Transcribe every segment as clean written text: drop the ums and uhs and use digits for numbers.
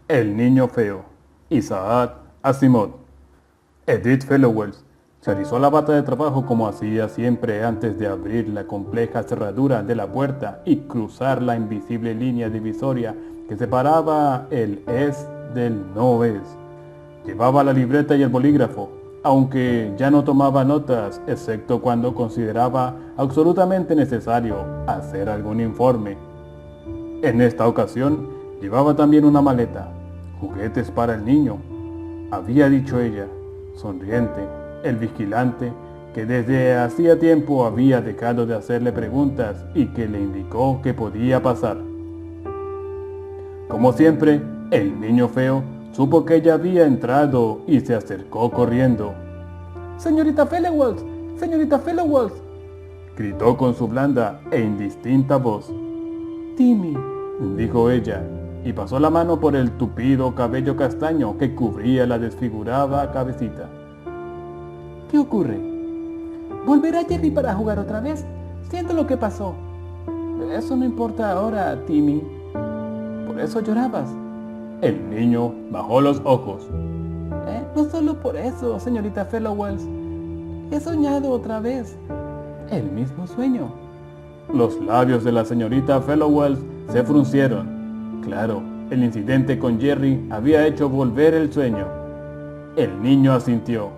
El niño feo. Isaac Asimov. Edith Fellowes se alisó la bata de trabajo como hacía siempre antes de abrir la compleja cerradura de la puerta y cruzar la invisible línea divisoria que separaba el es del no es. Llevaba la libreta y el bolígrafo, aunque ya no tomaba notas excepto cuando consideraba absolutamente necesario hacer algún informe. En esta ocasión llevaba también una maleta, juguetes para el niño, había dicho ella, sonriente, el vigilante, que desde hacía tiempo había dejado de hacerle preguntas y que le indicó que podía pasar. Como siempre, el niño feo supo que ella había entrado y se acercó corriendo. «¡Señorita Fellowes! ¡Señorita Fellowes!», gritó con su blanda e indistinta voz. «Timmy», dijo ella, y pasó la mano por el tupido cabello castaño que cubría la desfigurada cabecita. «¿Qué ocurre?» «¿Volverá Jerry para jugar otra vez? Siento lo que pasó». «Eso no importa ahora, Timmy. Por eso llorabas». El niño bajó los ojos. «No solo por eso, señorita Fellowes. He soñado otra vez. El mismo sueño». Los labios de la señorita Fellowes se fruncieron. Claro, el incidente con Jerry había hecho volver el sueño. El niño asintió.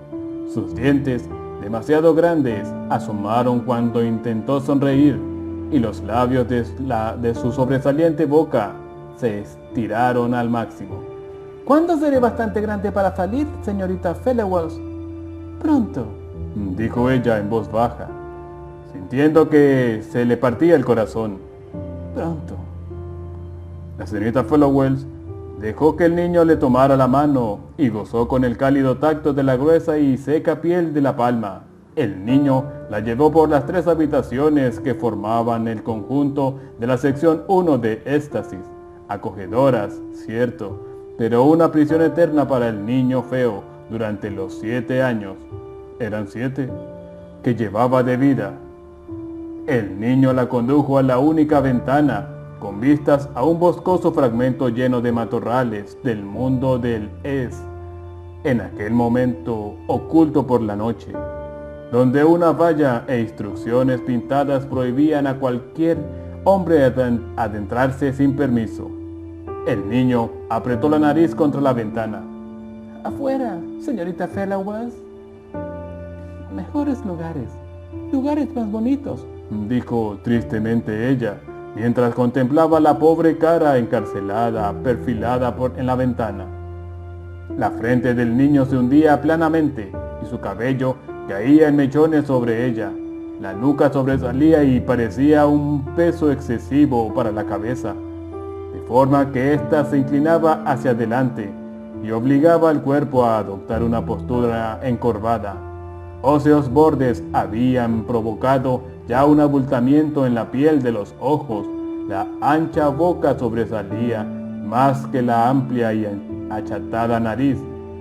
Sus dientes, demasiado grandes, asomaron cuando intentó sonreír, y los labios de su sobresaliente boca se estiraron al máximo. «¿Cuándo seré bastante grande para salir, señorita Fellowes?» «Pronto», dijo ella en voz baja, sintiendo que se le partía el corazón. «Pronto». La señorita Fellowes dejó que el niño le tomara la mano y gozó con el cálido tacto de la gruesa y seca piel de la palma. El niño la llevó por las 3 habitaciones que formaban el conjunto de la sección 1 de Éxtasis. Acogedoras, cierto, pero una prisión eterna para el niño feo durante los 7 años, eran 7, que llevaba de vida. El niño la condujo a la única ventana, con vistas a un boscoso fragmento lleno de matorrales del mundo del es, en aquel momento oculto por la noche, donde una valla e instrucciones pintadas prohibían a cualquier hombre adentrarse sin permiso. El niño apretó la nariz contra la ventana. «Afuera, señorita Fellowes. Mejores lugares, lugares más bonitos», dijo tristemente ella, mientras contemplaba la pobre cara encarcelada, perfilada en la ventana. La frente del niño se hundía planamente y su cabello caía en mechones sobre ella. La nuca sobresalía y parecía un peso excesivo para la cabeza, de forma que ésta se inclinaba hacia adelante y obligaba al cuerpo a adoptar una postura encorvada. Óseos bordes habían provocado ya un abultamiento en la piel de los ojos. La ancha boca sobresalía más que la amplia y achatada nariz,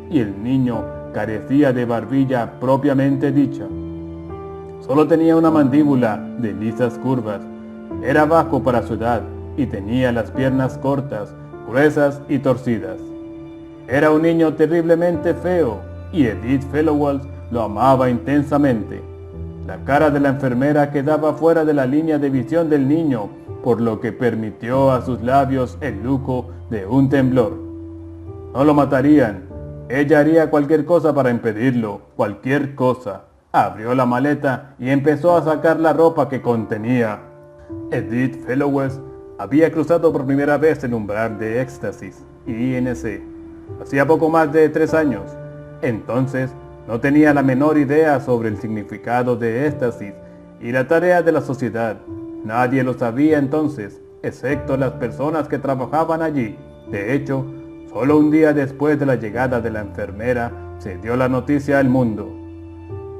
y el niño carecía de barbilla propiamente dicha. Solo tenía una mandíbula de lisas curvas. Era bajo para su edad y tenía las piernas cortas, gruesas y torcidas. Era un niño terriblemente feo y Edith Fellowes lo amaba intensamente. La cara de la enfermera quedaba fuera de la línea de visión del niño, por lo que permitió a sus labios el lujo de un temblor. No lo matarían. Ella haría cualquier cosa para impedirlo, cualquier cosa. Abrió la maleta y empezó a sacar la ropa que contenía. Edith Fellowes había cruzado por primera vez el umbral de Éxtasis, INC, hacía poco más de 3 años. Entonces, no tenía la menor idea sobre el significado de éxtasis y la tarea de la sociedad. Nadie lo sabía entonces, excepto las personas que trabajaban allí. De hecho, solo un día después de la llegada de la enfermera se dio la noticia al mundo.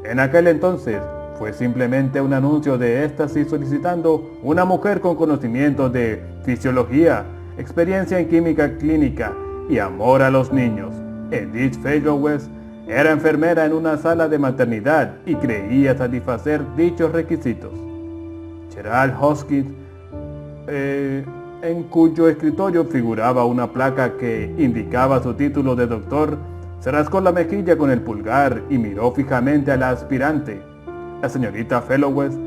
En aquel entonces, fue simplemente un anuncio de éxtasis solicitando una mujer con conocimiento de fisiología, experiencia en química clínica y amor a los niños. Edith Fellowes era enfermera en una sala de maternidad y creía satisfacer dichos requisitos. Gerald Hoskins, en cuyo escritorio figuraba una placa que indicaba su título de doctor, se rascó la mejilla con el pulgar y miró fijamente a la aspirante. La señorita Fellowes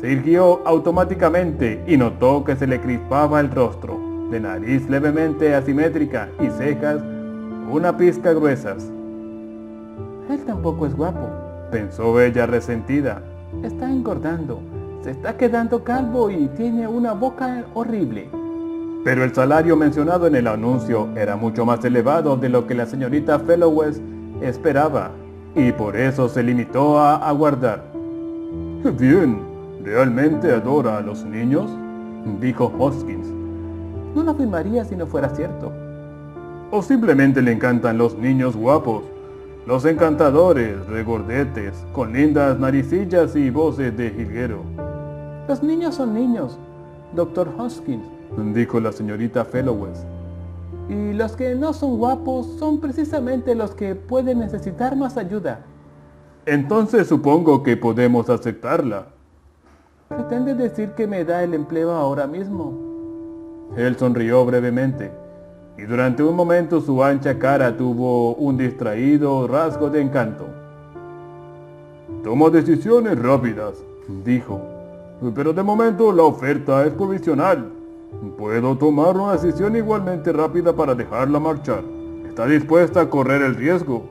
se irguió automáticamente y notó que se le crispaba el rostro, de nariz levemente asimétrica y cejas una pizca gruesas. Él tampoco es guapo, pensó ella resentida. Está engordando, se está quedando calvo y tiene una boca horrible. Pero el salario mencionado en el anuncio era mucho más elevado de lo que la señorita Fellowes esperaba, y por eso se limitó a aguardar. Bien, ¿realmente adora a los niños?, dijo Hoskins. No lo afirmaría si no fuera cierto. ¿O simplemente le encantan los niños guapos? Los encantadores, regordetes, con lindas naricillas y voces de jilguero. Los niños son niños, Dr. Hoskins, dijo la señorita Fellowes. Y los que no son guapos son precisamente los que pueden necesitar más ayuda. Entonces supongo que podemos aceptarla. ¿Pretende decir que me da el empleo ahora mismo? Él sonrió brevemente, y durante un momento su ancha cara tuvo un distraído rasgo de encanto. Tomo decisiones rápidas, dijo, pero de momento la oferta es provisional. Puedo tomar una decisión igualmente rápida para dejarla marchar. ¿Está dispuesta a correr el riesgo?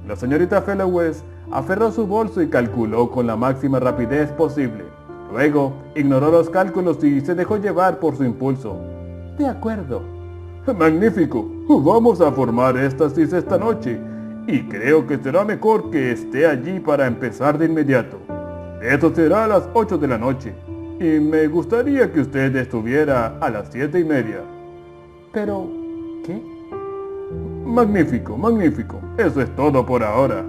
La señorita Fellowes aferró su bolso y calculó con la máxima rapidez posible. Luego ignoró los cálculos y se dejó llevar por su impulso. De acuerdo. Magnífico. Vamos a formar éxtasis esta noche. Y creo que será mejor que esté allí para empezar de inmediato. Eso será a las 8 de la noche. Y me gustaría que usted estuviera a las 7:30. Pero, ¿qué? Magnífico, magnífico. Eso es todo por ahora.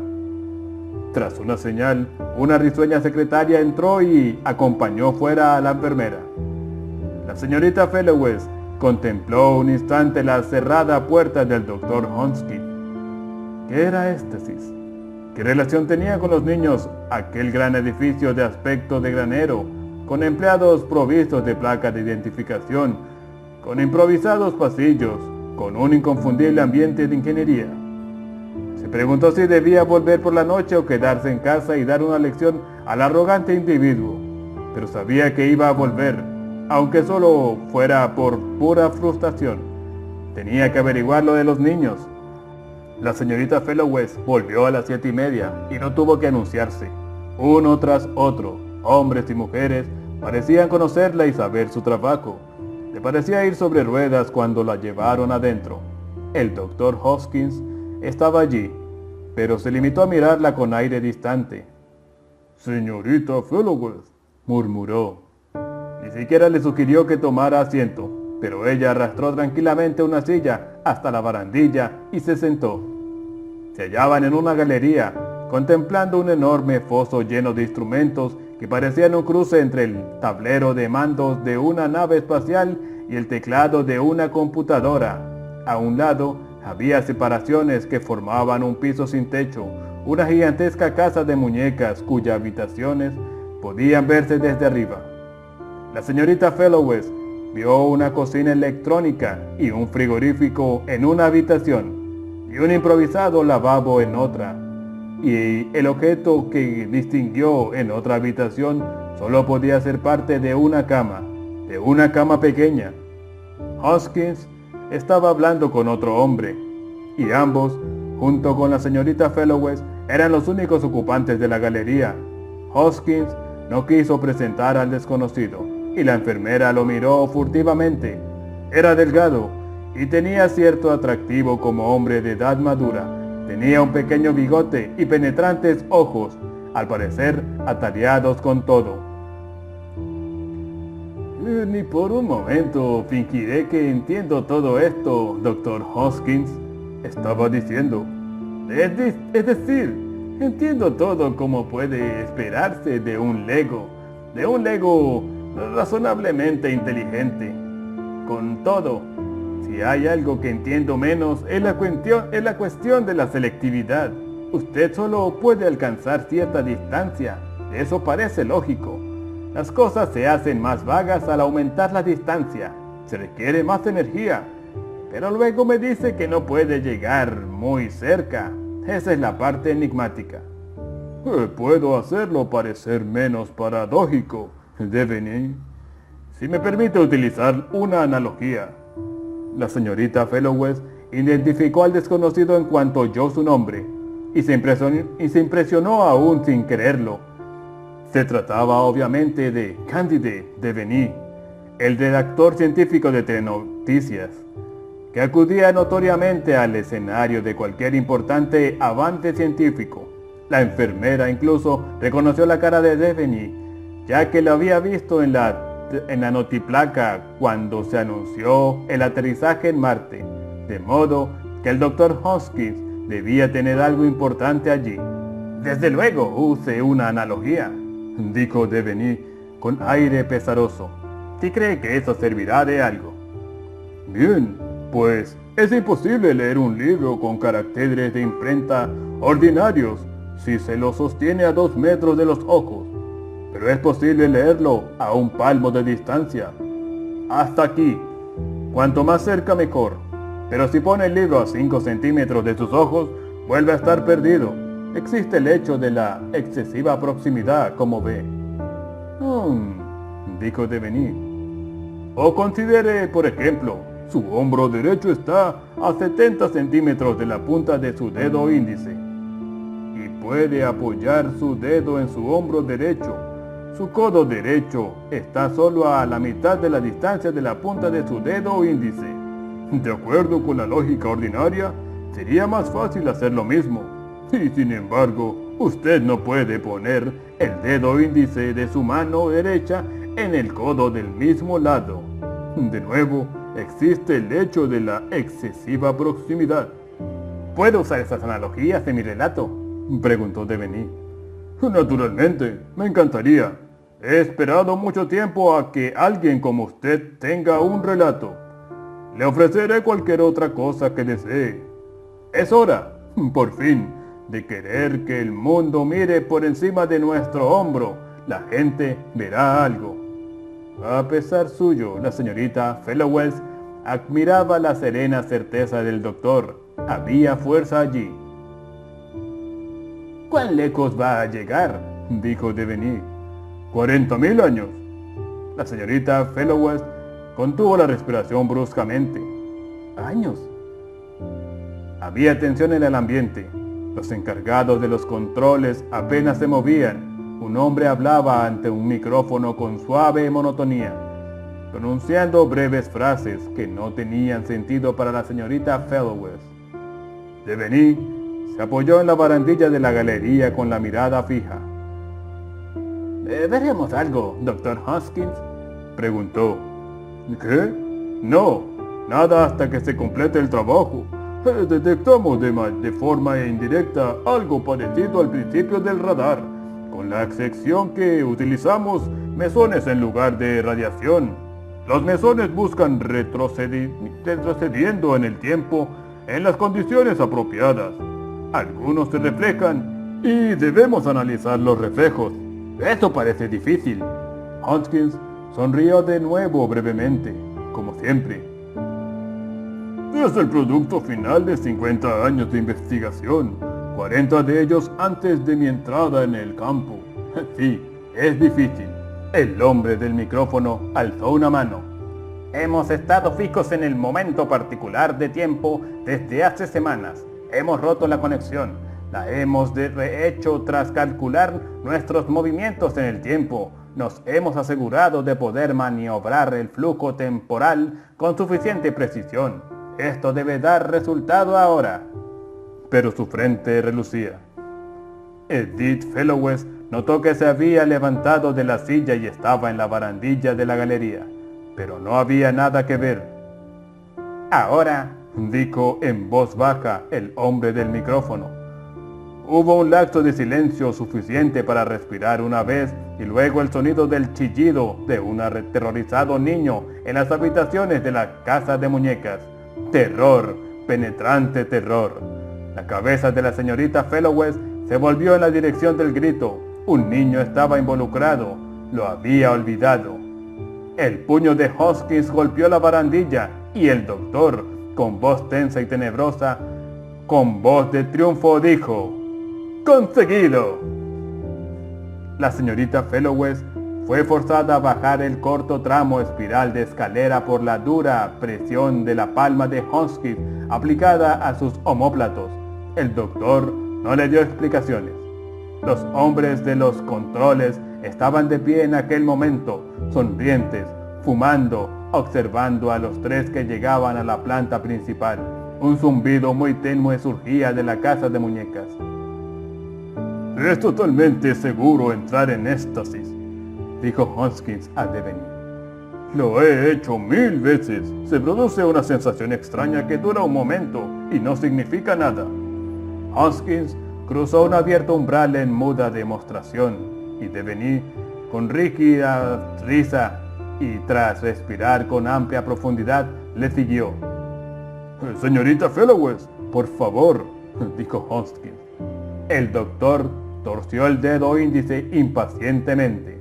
Tras una señal, una risueña secretaria entró y acompañó fuera a la enfermera. La señorita Fellowes contempló un instante la cerrada puerta del Dr. Hoskins. ¿Qué era éxtasis? ¿Qué relación tenía con los niños aquel gran edificio de aspecto de granero, con empleados provistos de placas de identificación, con improvisados pasillos, con un inconfundible ambiente de ingeniería? Se preguntó si debía volver por la noche o quedarse en casa y dar una lección al arrogante individuo, pero sabía que iba a volver, aunque solo fuera por pura frustración. Tenía que averiguar lo de los niños. La señorita Fellowes volvió a las 7:30 y no tuvo que anunciarse. Uno tras otro, hombres y mujeres, parecían conocerla y saber su trabajo. Le parecía ir sobre ruedas cuando la llevaron adentro. El Dr. Hoskins estaba allí, pero se limitó a mirarla con aire distante. «Señorita Fellowes», murmuró. Ni siquiera le sugirió que tomara asiento, pero ella arrastró tranquilamente una silla hasta la barandilla y se sentó. Se hallaban en una galería, contemplando un enorme foso lleno de instrumentos que parecían un cruce entre el tablero de mandos de una nave espacial y el teclado de una computadora. A un lado había separaciones que formaban un piso sin techo, una gigantesca casa de muñecas cuyas habitaciones podían verse desde arriba. La señorita Fellowes vio una cocina electrónica y un frigorífico en una habitación, y un improvisado lavabo en otra, y el objeto que distinguió en otra habitación solo podía ser parte de una cama pequeña. Hoskins estaba hablando con otro hombre, y ambos, junto con la señorita Fellowes, eran los únicos ocupantes de la galería. Hoskins no quiso presentar al desconocido, y la enfermera lo miró furtivamente. Era delgado, y tenía cierto atractivo como hombre de edad madura. Tenía un pequeño bigote y penetrantes ojos, al parecer atareados con todo. Ni por un momento fingiré que entiendo todo esto, Dr. Hoskins, estaba diciendo. Es decir, entiendo todo como puede esperarse de un Lego razonablemente inteligente. Con todo, si hay algo que entiendo menos es la cuestión de la selectividad. Usted solo puede alcanzar cierta distancia. Eso parece lógico. Las cosas se hacen más vagas al aumentar la distancia. Se requiere más energía. Pero luego me dice que no puede llegar muy cerca. Esa es la parte enigmática. Puedo hacerlo parecer menos paradójico, Devaney. Si me permite utilizar una analogía. La señorita Fellowes identificó al desconocido en cuanto oyó su nombre y se impresionó aún sin creerlo. Se trataba obviamente de Candide Devaney, el redactor científico de Telenoticias, que acudía notoriamente al escenario de cualquier importante avance científico. La enfermera incluso reconoció la cara de Devaney, ya que lo había visto en la notiplaca cuando se anunció el aterrizaje en Marte, de modo que el Dr. Hoskins debía tener algo importante allí. Desde luego use una analogía, dijo Devaney con aire pesaroso. ¿Sí cree que eso servirá de algo? Bien, pues es imposible leer un libro con caracteres de imprenta ordinarios si se lo sostiene a 2 metros de los ojos. Pero es posible leerlo a 1 palmo de distancia. Hasta aquí. Cuanto más cerca mejor. Pero si pone el libro a 5 centímetros de sus ojos, vuelve a estar perdido. Existe el hecho de la excesiva proximidad, como ve. Dijo Devaney. O considere, por ejemplo, su hombro derecho está a 70 centímetros de la punta de su dedo índice. Y puede apoyar su dedo en su hombro derecho. Su codo derecho está solo a la mitad de la distancia de la punta de su dedo índice. De acuerdo con la lógica ordinaria, sería más fácil hacer lo mismo. Y sin embargo, usted no puede poner el dedo índice de su mano derecha en el codo del mismo lado. De nuevo, existe el hecho de la excesiva proximidad. ¿Puedo usar esas analogías en mi relato?, preguntó Devaney. Naturalmente, me encantaría. He esperado mucho tiempo a que alguien como usted tenga un relato. Le ofreceré cualquier otra cosa que desee. Es hora, por fin, de querer que el mundo mire por encima de nuestro hombro. La gente verá algo. A pesar suyo, la señorita Fellowes admiraba la serena certeza del doctor. Había fuerza allí. ¿Cuán lejos va a llegar?, dijo Devaney. 40.000 años. La señorita Fellowes contuvo la respiración bruscamente. ¿Años? Había tensión en el ambiente. Los encargados de los controles apenas se movían. Un hombre hablaba ante un micrófono con suave monotonía, pronunciando breves frases que no tenían sentido para la señorita Fellowes. Devaney se apoyó en la barandilla de la galería con la mirada fija. ¿Veremos algo, Dr. Hoskins?, preguntó. ¿Qué? No, nada hasta que se complete el trabajo. Detectamos de forma indirecta algo parecido al principio del radar, con la excepción que utilizamos mesones en lugar de radiación. Los mesones buscan retrocediendo en el tiempo en las condiciones apropiadas. Algunos se reflejan y debemos analizar los reflejos. Eso parece difícil. Hoskins sonrió de nuevo brevemente, como siempre. Es el producto final de 50 años de investigación, 40 de ellos antes de mi entrada en el campo. Sí, es difícil. El hombre del micrófono alzó una mano. Hemos estado fijos en el momento particular de tiempo desde hace semanas. Hemos roto la conexión. La hemos rehecho tras calcular nuestros movimientos en el tiempo. Nos hemos asegurado de poder maniobrar el flujo temporal con suficiente precisión. Esto debe dar resultado ahora. Pero su frente relucía. Edith Fellowes notó que se había levantado de la silla y estaba en la barandilla de la galería, pero no había nada que ver. Ahora, dijo en voz baja el hombre del micrófono. Hubo un lapso de silencio suficiente para respirar una vez y luego el sonido del chillido de un aterrorizado niño en las habitaciones de la casa de muñecas. Terror, penetrante terror. La cabeza de la señorita Fellowes se volvió en la dirección del grito. Un niño estaba involucrado. Lo había olvidado. El puño de Hoskins golpeó la barandilla y el doctor, con voz tensa y tenebrosa, con voz de triunfo dijo: ¡Conseguido! La señorita Fellowes fue forzada a bajar el corto tramo espiral de escalera por la dura presión de la palma de Hoskins aplicada a sus omóplatos. El doctor no le dio explicaciones. Los hombres de los controles estaban de pie en aquel momento, sonrientes, fumando, observando a los tres que llegaban a la planta principal. Un zumbido muy tenue surgía de la casa de muñecas. «Es totalmente seguro entrar en éxtasis», dijo Hoskins a Deveney. «Lo he hecho 1000 veces. Se produce una sensación extraña que dura un momento y no significa nada». Hoskins cruzó un abierto umbral en muda demostración y Deveney, con rígida risa y tras respirar con amplia profundidad, le siguió. «Señorita Fellowes, por favor», dijo Hoskins. El doctor torció el dedo índice impacientemente.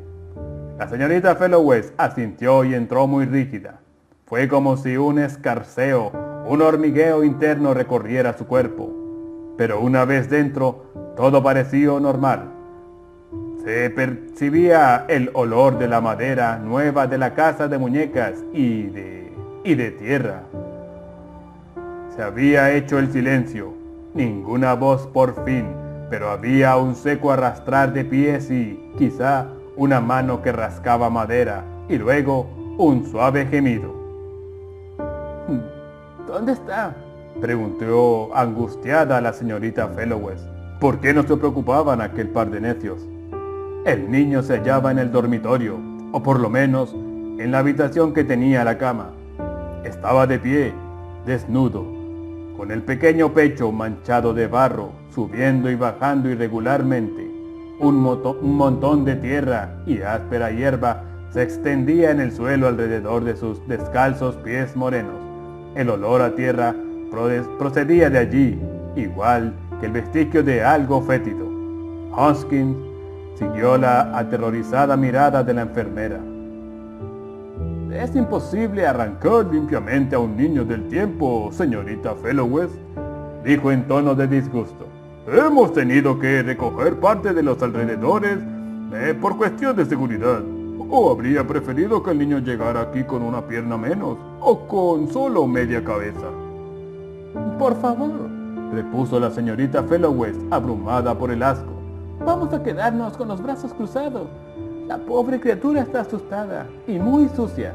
La señorita Fellowes asintió y entró muy rígida. Fue como si un escarceo, un hormigueo interno recorriera su cuerpo. Pero una vez dentro, todo pareció normal. Se percibía el olor de la madera nueva de la casa de muñecas y de tierra. Se había hecho el silencio. Ninguna voz por fin, pero había un seco arrastrar de pies y, quizá, una mano que rascaba madera, y luego un suave gemido. «¿Dónde está?», preguntó angustiada la señorita Fellowes. ¿Por qué no se preocupaban aquel par de necios? El niño se hallaba en el dormitorio, o por lo menos en la habitación que tenía la cama. Estaba de pie, desnudo, con el pequeño pecho manchado de barro, subiendo y bajando irregularmente. Un montón de tierra y áspera hierba se extendía en el suelo alrededor de sus descalzos pies morenos. El olor a tierra procedía de allí, igual que el vestigio de algo fétido. Hoskins siguió la aterrorizada mirada de la enfermera. «Es imposible arrancar limpiamente a un niño del tiempo, señorita Fellowes», dijo en tono de disgusto. «Hemos tenido que recoger parte de los alrededores por cuestión de seguridad. ¿O habría preferido que el niño llegara aquí con una pierna menos o con solo media cabeza?» «Por favor», repuso la señorita Fellowes, abrumada por el asco. «Vamos a quedarnos con los brazos cruzados. La pobre criatura está asustada y muy sucia».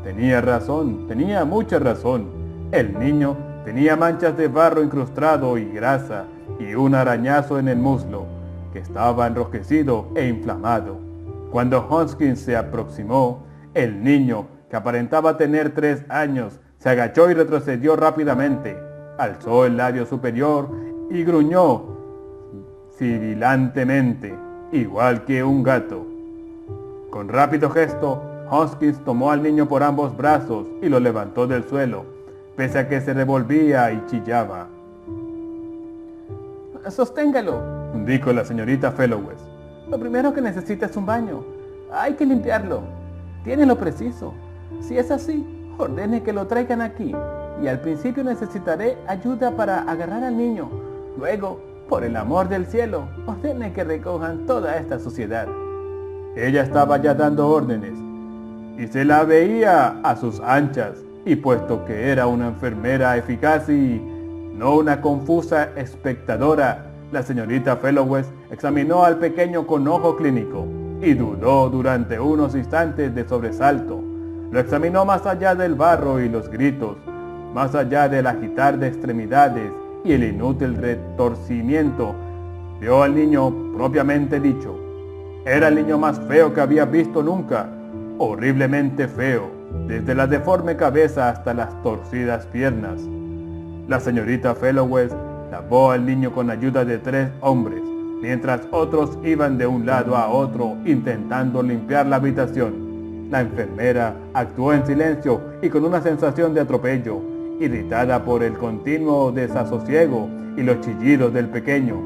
Tenía razón, tenía mucha razón. El niño tenía manchas de barro incrustado y grasa y un arañazo en el muslo, que estaba enrojecido e inflamado. Cuando Hoskins se aproximó, el niño, que aparentaba tener 3 años, se agachó y retrocedió rápidamente. Alzó el labio superior y gruñó sibilantemente, igual que un gato. Con rápido gesto, Hoskins tomó al niño por ambos brazos y lo levantó del suelo, pese a que se revolvía y chillaba. «Sosténgalo», dijo la señorita Fellowes. «Lo primero que necesita es un baño. Hay que limpiarlo. Tiene lo preciso. Si es así, ordene que lo traigan aquí, y al principio necesitaré ayuda para agarrar al niño. Luego, por el amor del cielo, ordene que recojan toda esta suciedad». Ella estaba ya dando órdenes, y se la veía a sus anchas, y puesto que era una enfermera eficaz y no una confusa espectadora, la señorita Fellowes examinó al pequeño con ojo clínico, y dudó durante unos instantes de sobresalto. Lo examinó más allá del barro y los gritos, más allá del agitar de extremidades y el inútil retorcimiento. Vio al niño propiamente dicho. Era el niño más feo que había visto nunca, horriblemente feo, desde la deforme cabeza hasta las torcidas piernas. La señorita Fellowes lavó al niño con ayuda de 3 hombres, mientras otros iban de un lado a otro intentando limpiar la habitación. La enfermera actuó en silencio y con una sensación de atropello, irritada por el continuo desasosiego y los chillidos del pequeño,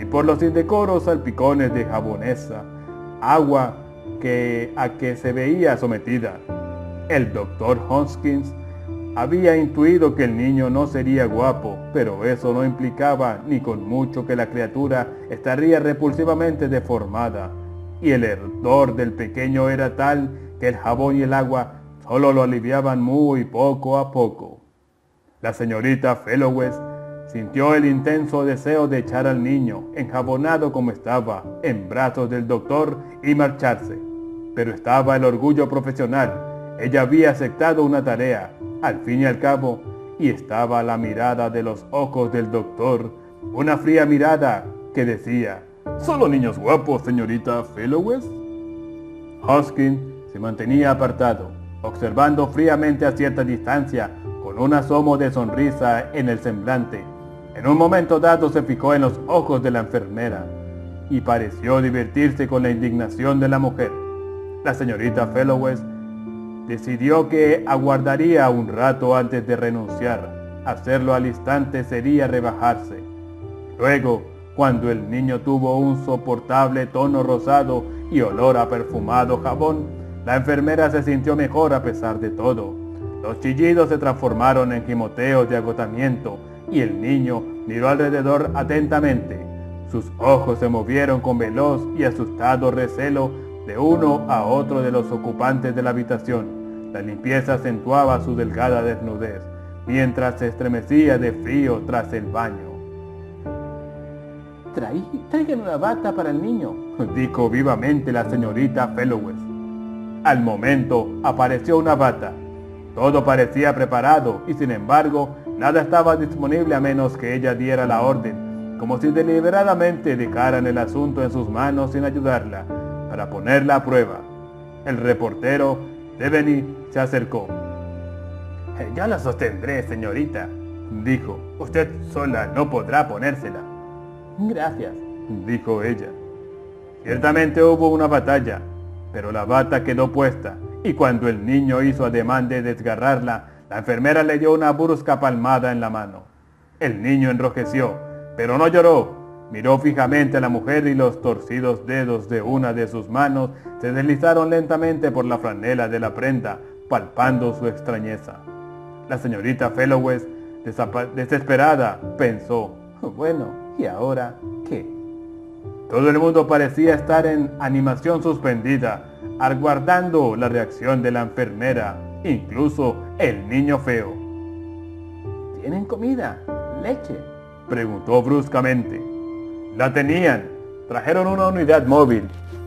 y por los indecoros salpicones de jabonesa, agua a que se veía sometida. El doctor Hoskins había intuido que el niño no sería guapo, pero eso no implicaba ni con mucho que la criatura estaría repulsivamente deformada, y el hedor del pequeño era tal que el jabón y el agua solo lo aliviaban muy poco a poco. La señorita Fellowes sintió el intenso deseo de echar al niño, enjabonado como estaba, en brazos del doctor y marcharse. Pero estaba el orgullo profesional. Ella había aceptado una tarea, al fin y al cabo, y estaba la mirada de los ojos del doctor, una fría mirada que decía: «¿Solo niños guapos, señorita Fellowes?» Hoskins se mantenía apartado, observando fríamente a cierta distancia, con un asomo de sonrisa en el semblante. En un momento dado se fijó en los ojos de la enfermera, y pareció divertirse con la indignación de la mujer. La señorita Fellowes decidió que aguardaría un rato antes de renunciar. Hacerlo al instante sería rebajarse. Luego, cuando el niño tuvo un soportable tono rosado y olor a perfumado jabón, la enfermera se sintió mejor a pesar de todo. Los chillidos se transformaron en gimoteos de agotamiento y el niño miró alrededor atentamente. Sus ojos se movieron con veloz y asustado recelo de uno a otro de los ocupantes de la habitación. La limpieza acentuaba su delgada desnudez, mientras se estremecía de frío tras el baño. «Traigan una bata para el niño», dijo vivamente la señorita Fellowes. Al momento apareció una bata. Todo parecía preparado y sin embargo nada estaba disponible a menos que ella diera la orden, como si deliberadamente dejaran el asunto en sus manos sin ayudarla, para ponerla a prueba. El reportero Devaney se acercó. «Yo la sostendré, señorita», dijo. «Usted sola no podrá ponérsela». «Gracias», dijo ella. Ciertamente hubo una batalla, pero la bata quedó puesta, y cuando el niño hizo ademán de desgarrarla, la enfermera le dio una brusca palmada en la mano. El niño enrojeció, pero no lloró. Miró fijamente a la mujer y los torcidos dedos de una de sus manos se deslizaron lentamente por la franela de la prenda, palpando su extrañeza. La señorita Fellowes, desesperada, pensó: «Bueno, ¿y ahora qué?». Todo el mundo parecía estar en animación suspendida, aguardando la reacción de la enfermera, incluso el niño feo. «¿Tienen comida? ¿Leche?», preguntó bruscamente. La tenían. Trajeron una unidad móvil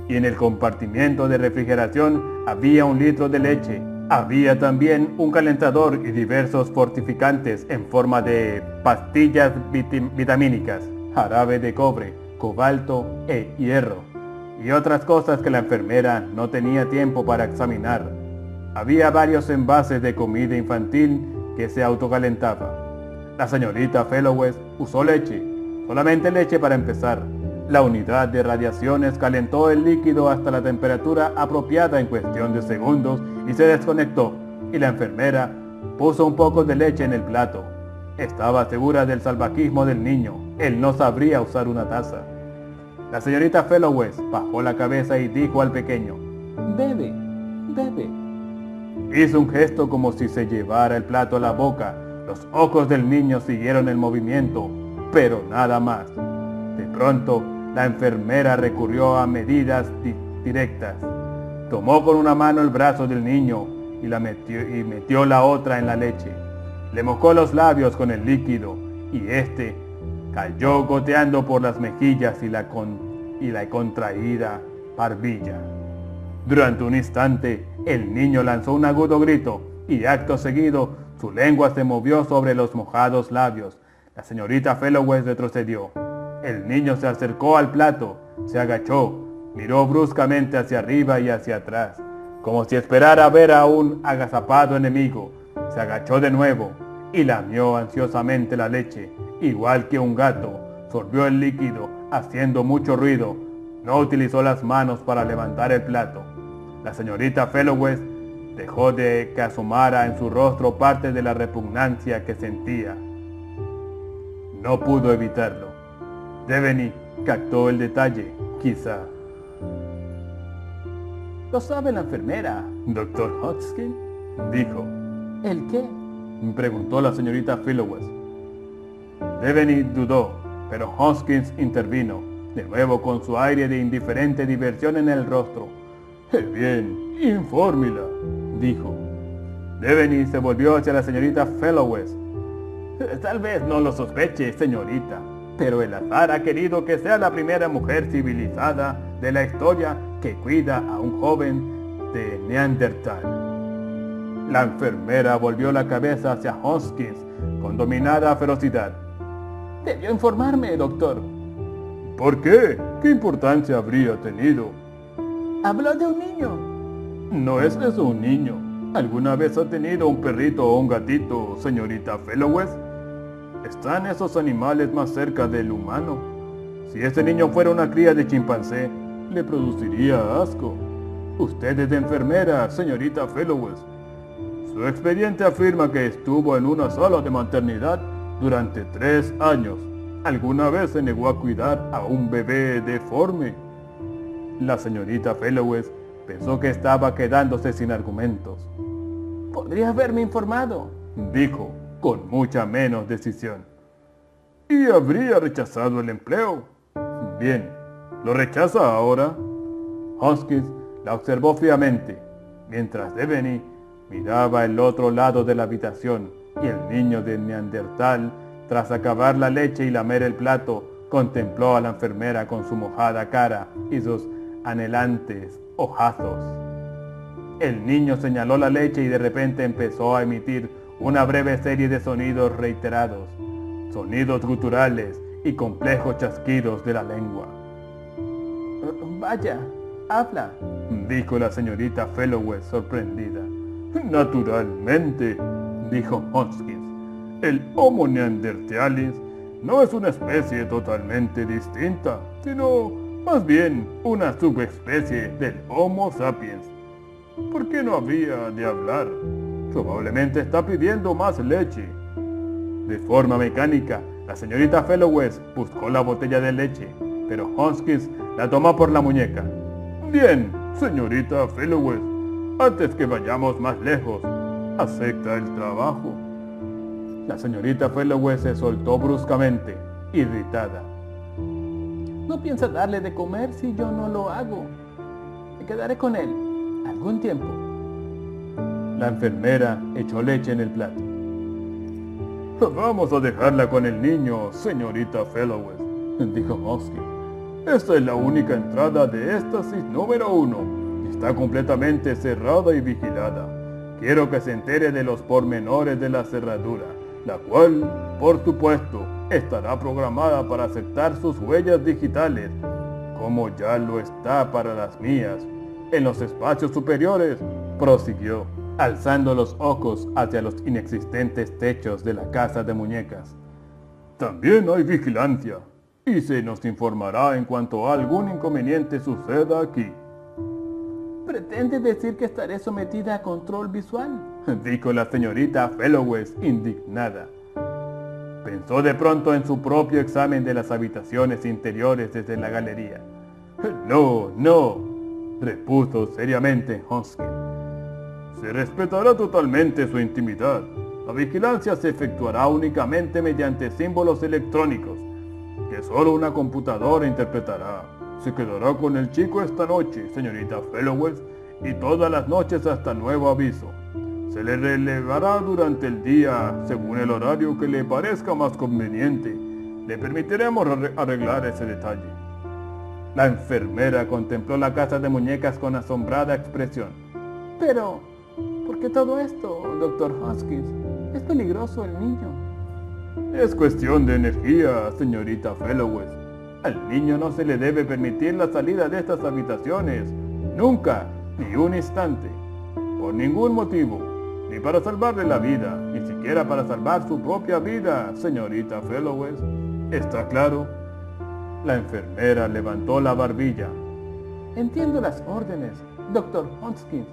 y en el compartimiento de refrigeración había 1 litro de leche. Había también un calentador y diversos fortificantes en forma de pastillas vitamínicas, jarabe de cobre, cobalto e hierro, y otras cosas que la enfermera no tenía tiempo para examinar. Había varios envases de comida infantil que se autocalentaba. La señorita Fellowes usó leche, solamente leche para empezar. La unidad de radiaciones calentó el líquido hasta la temperatura apropiada en cuestión de segundos y se desconectó, y la enfermera puso un poco de leche en el plato. Estaba segura del salvajismo del niño. Él no sabría usar una taza. La señorita Fellowes bajó la cabeza y dijo al pequeño: «Bebe, bebe». Hizo un gesto como si se llevara el plato a la boca. Los ojos del niño siguieron el movimiento, pero nada más. De pronto, la enfermera recurrió a medidas directas. Tomó con una mano el brazo del niño y metió la otra en la leche. Le mojó los labios con el líquido y este cayó goteando por las mejillas y la contraída barbilla. Durante un instante, el niño lanzó un agudo grito y acto seguido su lengua se movió sobre los mojados labios. La señorita Fellowes retrocedió. El niño se acercó al plato, se agachó, miró bruscamente hacia arriba y hacia atrás, como si esperara ver a un agazapado enemigo. Se agachó de nuevo y lamió ansiosamente la leche, igual que un gato. Sorbió el líquido, haciendo mucho ruido. No utilizó las manos para levantar el plato. La señorita Fellowes dejó de que asomara en su rostro parte de la repugnancia que sentía. No pudo evitarlo. Devaney captó el detalle, quizá. Lo sabe la enfermera, doctor Hodgkin, dijo. ¿El qué?, preguntó la señorita Fillowes. Devaney dudó, pero Hoskins intervino, de nuevo con su aire de indiferente diversión en el rostro. Bien, infórmela, dijo. Devaney se volvió hacia la señorita Fillowes. Tal vez no lo sospeche, señorita, pero el azar ha querido que sea la primera mujer civilizada de la historia que cuida a un joven de Neandertal. La enfermera volvió la cabeza hacia Hoskins con dominada ferocidad. Debió informarme, doctor. ¿Por qué? ¿Qué importancia habría tenido? Habló de un niño. No es eso un niño. ¿Alguna vez ha tenido un perrito o un gatito, señorita Fillowes? ¿Están esos animales más cerca del humano? Si ese niño fuera una cría de chimpancé, le produciría asco. Usted es de enfermera, señorita Fillowes. Su expediente afirma que estuvo en una sala de maternidad durante 3 años. ¿Alguna vez se negó a cuidar a un bebé deforme? La señorita Fillowes pensó que estaba quedándose sin argumentos. «Podría haberme informado», dijo, con mucha menos decisión. «¿Y habría rechazado el empleo?» «Bien, ¿lo rechaza ahora?» Hoskins la observó fríamente, mientras Devaney miraba el otro lado de la habitación y el niño de Neandertal, tras acabar la leche y lamer el plato, contempló a la enfermera con su mojada cara y sus anhelantes ojazos. El niño señaló la leche y de repente empezó a emitir una breve serie de sonidos reiterados, sonidos guturales y complejos chasquidos de la lengua. «Vaya, habla», dijo la señorita Fillowes sorprendida. «Naturalmente», dijo Hoskins. «El Homo neanderthalis no es una especie totalmente distinta, sino más bien una subespecie del Homo sapiens. ¿Por qué no habría de hablar? Probablemente está pidiendo más leche». De forma mecánica, la señorita Fillowes buscó la botella de leche, pero Hoskins la tomó por la muñeca. «Bien, señorita Fillowes, antes que vayamos más lejos, ¿acepta el trabajo?» La señorita Fillowes se soltó bruscamente, irritada. «No piensa darle de comer si yo no lo hago. Me quedaré con él algún tiempo». La enfermera echó leche en el plato. «Vamos a dejarla con el niño, señorita Fillowes», dijo Hoskins. «Esta es la única entrada de éxtasis número 1. Está completamente cerrada y vigilada. Quiero que se entere de los pormenores de la cerradura, la cual, por supuesto, estará programada para aceptar sus huellas digitales, como ya lo está para las mías. En los espacios superiores», prosiguió, alzando los ojos hacia los inexistentes techos de la casa de muñecas, «también hay vigilancia, y se nos informará en cuanto a algún inconveniente suceda aquí». «¿Pretende decir que estaré sometida a control visual?», dijo la señorita Fillowes indignada. Pensó de pronto en su propio examen de las habitaciones interiores desde la galería. «No, no», repuso seriamente Hoskins. «Se respetará totalmente su intimidad. La vigilancia se efectuará únicamente mediante símbolos electrónicos, que solo una computadora interpretará. Se quedará con el chico esta noche, señorita Fillowes, y todas las noches hasta nuevo aviso. Se le relevará durante el día según el horario que le parezca más conveniente. Le permitiremos arreglar ese detalle». La enfermera contempló la casa de muñecas con asombrada expresión. «Pero, ¿por qué todo esto, doctor Hoskins? Es peligroso el niño». «Es cuestión de energía, señorita Fillowes. Al niño no se le debe permitir la salida de estas habitaciones, nunca, ni un instante, por ningún motivo, ni para salvarle la vida, ni siquiera para salvar su propia vida, señorita Fillowes. ¿Está claro?». La enfermera levantó la barbilla. «Entiendo las órdenes, doctor Hoskins,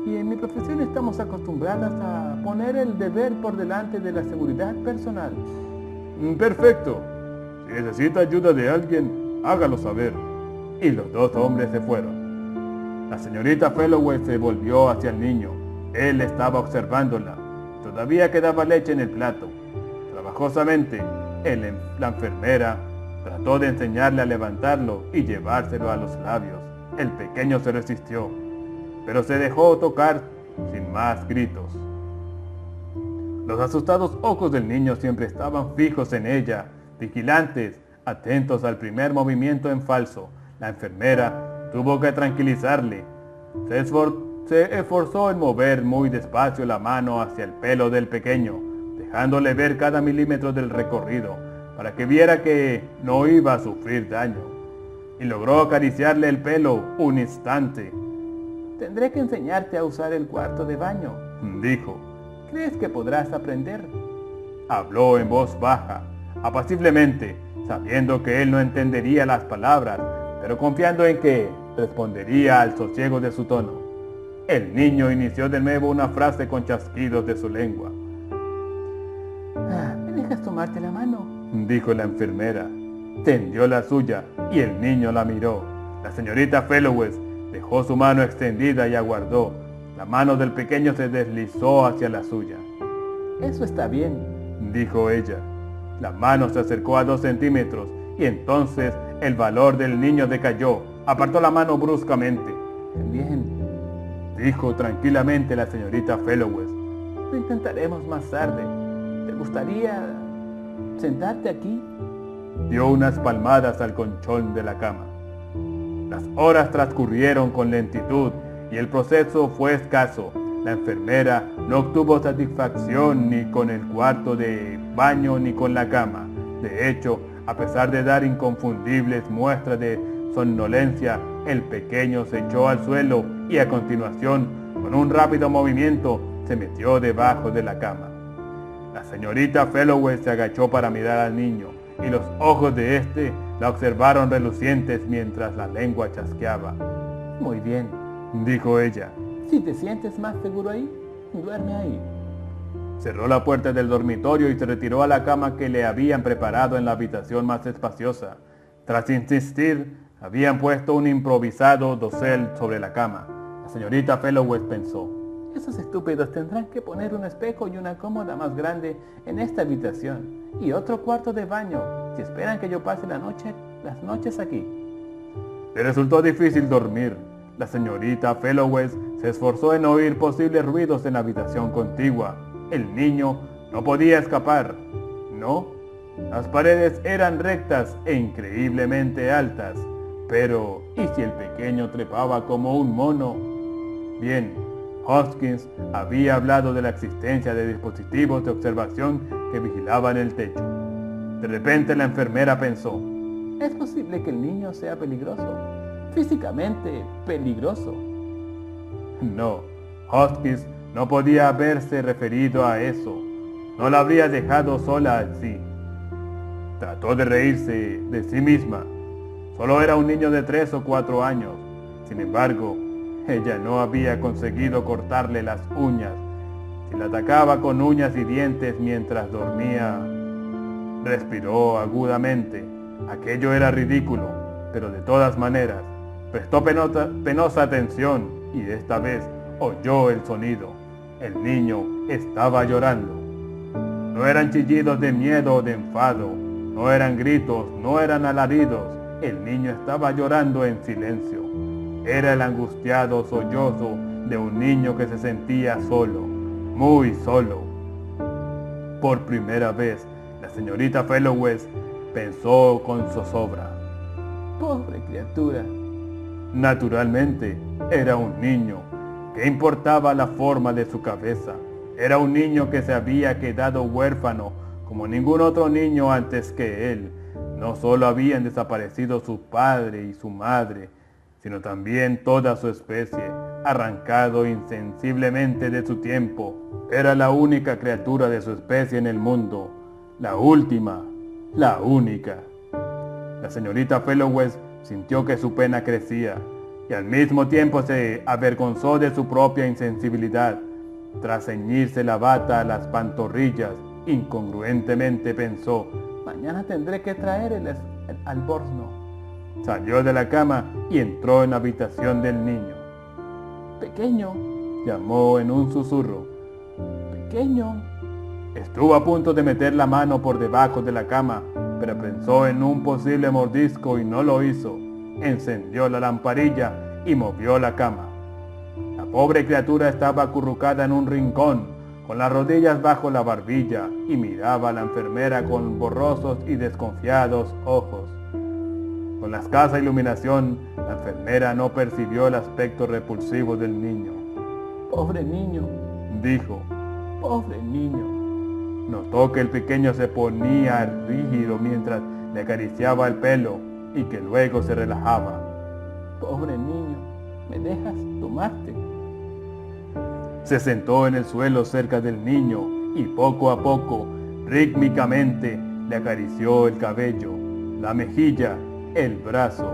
y en mi profesión estamos acostumbradas a poner el deber por delante de la seguridad personal». «Perfecto. Si necesita ayuda de alguien, hágalo saber». Y los dos hombres se fueron. La señorita Fellowes se volvió hacia el niño. Él estaba observándola. Todavía quedaba leche en el plato. Trabajosamente, la enfermera trató de enseñarle a levantarlo y llevárselo a los labios. El pequeño se resistió, pero se dejó tocar sin más gritos. Los asustados ojos del niño siempre estaban fijos en ella, vigilantes, atentos al primer movimiento en falso. La enfermera tuvo que tranquilizarle. Se esforzó en mover muy despacio la mano hacia el pelo del pequeño, dejándole ver cada milímetro del recorrido, para que viera que no iba a sufrir daño. Y logró acariciarle el pelo un instante. «Tendré que enseñarte a usar el cuarto de baño», dijo. «¿Crees que podrás aprender?». Habló en voz baja, apaciblemente, sabiendo que él no entendería las palabras, pero confiando en que respondería al sosiego de su tono. El niño inició de nuevo una frase con chasquidos de su lengua. «¿Me dejas tomarte la mano?», dijo la enfermera. Tendió la suya y el niño la miró. La señorita Fellowes dejó su mano extendida y aguardó. La mano del pequeño se deslizó hacia la suya. «Eso está bien», dijo ella. La mano se acercó a 2 centímetros y entonces el valor del niño decayó. Apartó la mano bruscamente. «Bien», dijo tranquilamente la señorita Fellowes. «Lo intentaremos más tarde. ¿Te gustaría sentarte aquí?». Dio unas palmadas al colchón de la cama. Las horas transcurrieron con lentitud y el proceso fue escaso. La enfermera no obtuvo satisfacción ni con el cuarto de baño ni con la cama. De hecho, a pesar de dar inconfundibles muestras de somnolencia, el pequeño se echó al suelo y a continuación, con un rápido movimiento, se metió debajo de la cama. La señorita Fellowes se agachó para mirar al niño, y los ojos de éste la observaron relucientes mientras la lengua chasqueaba. «Muy bien», dijo ella. «Si te sientes más seguro ahí, duerme ahí». Cerró la puerta del dormitorio y se retiró a la cama que le habían preparado en la habitación más espaciosa. Tras insistir, habían puesto un improvisado dosel sobre la cama. La señorita Fellowes pensó: «Esos estúpidos tendrán que poner un espejo y una cómoda más grande en esta habitación y otro cuarto de baño si esperan que yo pase las noches aquí». Le resultó difícil dormir. La señorita Fellowes se esforzó en oír posibles ruidos en la habitación contigua. El niño no podía escapar. No, las paredes eran rectas e increíblemente altas. Pero, ¿y si el pequeño trepaba como un mono? Bien, Hoskins había hablado de la existencia de dispositivos de observación que vigilaban el techo. De repente la enfermera pensó: «Es posible que el niño sea peligroso, físicamente peligroso». No, Hoskins no podía haberse referido a eso. No la habría dejado sola así. Trató de reírse de sí misma. Solo era un niño de 3 o 4 años. Sin embargo, ella no había conseguido cortarle las uñas. Si la atacaba con uñas y dientes mientras dormía. Respiró agudamente. Aquello era ridículo, pero de todas maneras, prestó penosa atención y esta vez oyó el sonido. El niño estaba llorando. No eran chillidos de miedo o de enfado, no eran gritos, no eran alaridos. El niño estaba llorando en silencio. Era el angustiado sollozo de un niño que se sentía solo, muy solo. Por primera vez, la señorita Fellowes pensó con zozobra: «Pobre criatura». Naturalmente, era un niño. ¿Qué importaba la forma de su cabeza? Era un niño que se había quedado huérfano como ningún otro niño antes que él. No solo habían desaparecido su padre y su madre, sino también toda su especie, arrancado insensiblemente de su tiempo. Era la única criatura de su especie en el mundo, la última, la única. La señorita Fellowes sintió que su pena crecía y al mismo tiempo se avergonzó de su propia insensibilidad. Tras ceñirse la bata a las pantorrillas, incongruentemente pensó: «Mañana tendré que traer el albornoz». Salió de la cama y entró en la habitación del niño. Pequeño, llamó en un susurro. pequeño. Estuvo a punto de meter la mano por debajo de la cama, pero pensó en un posible mordisco y no lo hizo. Encendió la lamparilla y movió la cama. La pobre criatura estaba acurrucada en un rincón, con las rodillas bajo la barbilla, y miraba a la enfermera con borrosos y desconfiados ojos. Con la escasa iluminación, la enfermera no percibió el aspecto repulsivo del niño. Pobre niño, Dijo. pobre niño. Notó que el pequeño se ponía rígido mientras le acariciaba el pelo y que luego se relajaba. Pobre niño, ¿me dejas tomarte? Se sentó en el suelo cerca del niño y poco a poco, rítmicamente, le acarició el cabello, la mejilla, el brazo.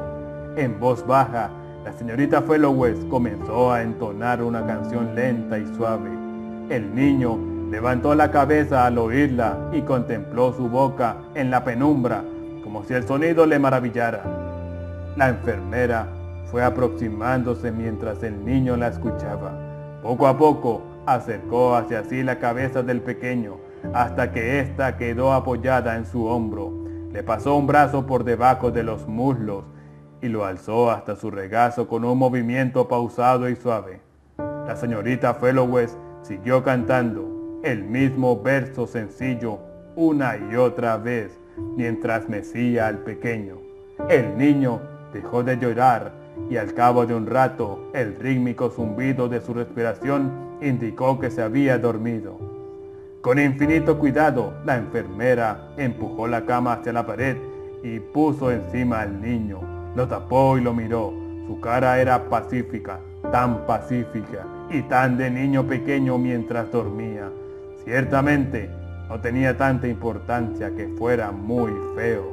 En voz baja, la señorita Fellowes comenzó a entonar una canción lenta y suave. El niño levantó la cabeza al oírla y contempló su boca en la penumbra, como si el sonido le maravillara. La enfermera fue aproximándose mientras el niño la escuchaba. Poco a poco acercó hacia sí la cabeza del pequeño, hasta que ésta quedó apoyada en su hombro. Le pasó un brazo por debajo de los muslos y lo alzó hasta su regazo con un movimiento pausado y suave. La señorita Fellowes siguió cantando el mismo verso sencillo una y otra vez mientras mecía al pequeño. El niño dejó de llorar y al cabo de un rato el rítmico zumbido de su respiración indicó que se había dormido. Con infinito cuidado, la enfermera empujó la cama hacia la pared y puso encima al niño. Lo tapó y lo miró. Su cara era pacífica, tan pacífica y tan de niño pequeño mientras dormía. Ciertamente, no tenía tanta importancia que fuera muy feo.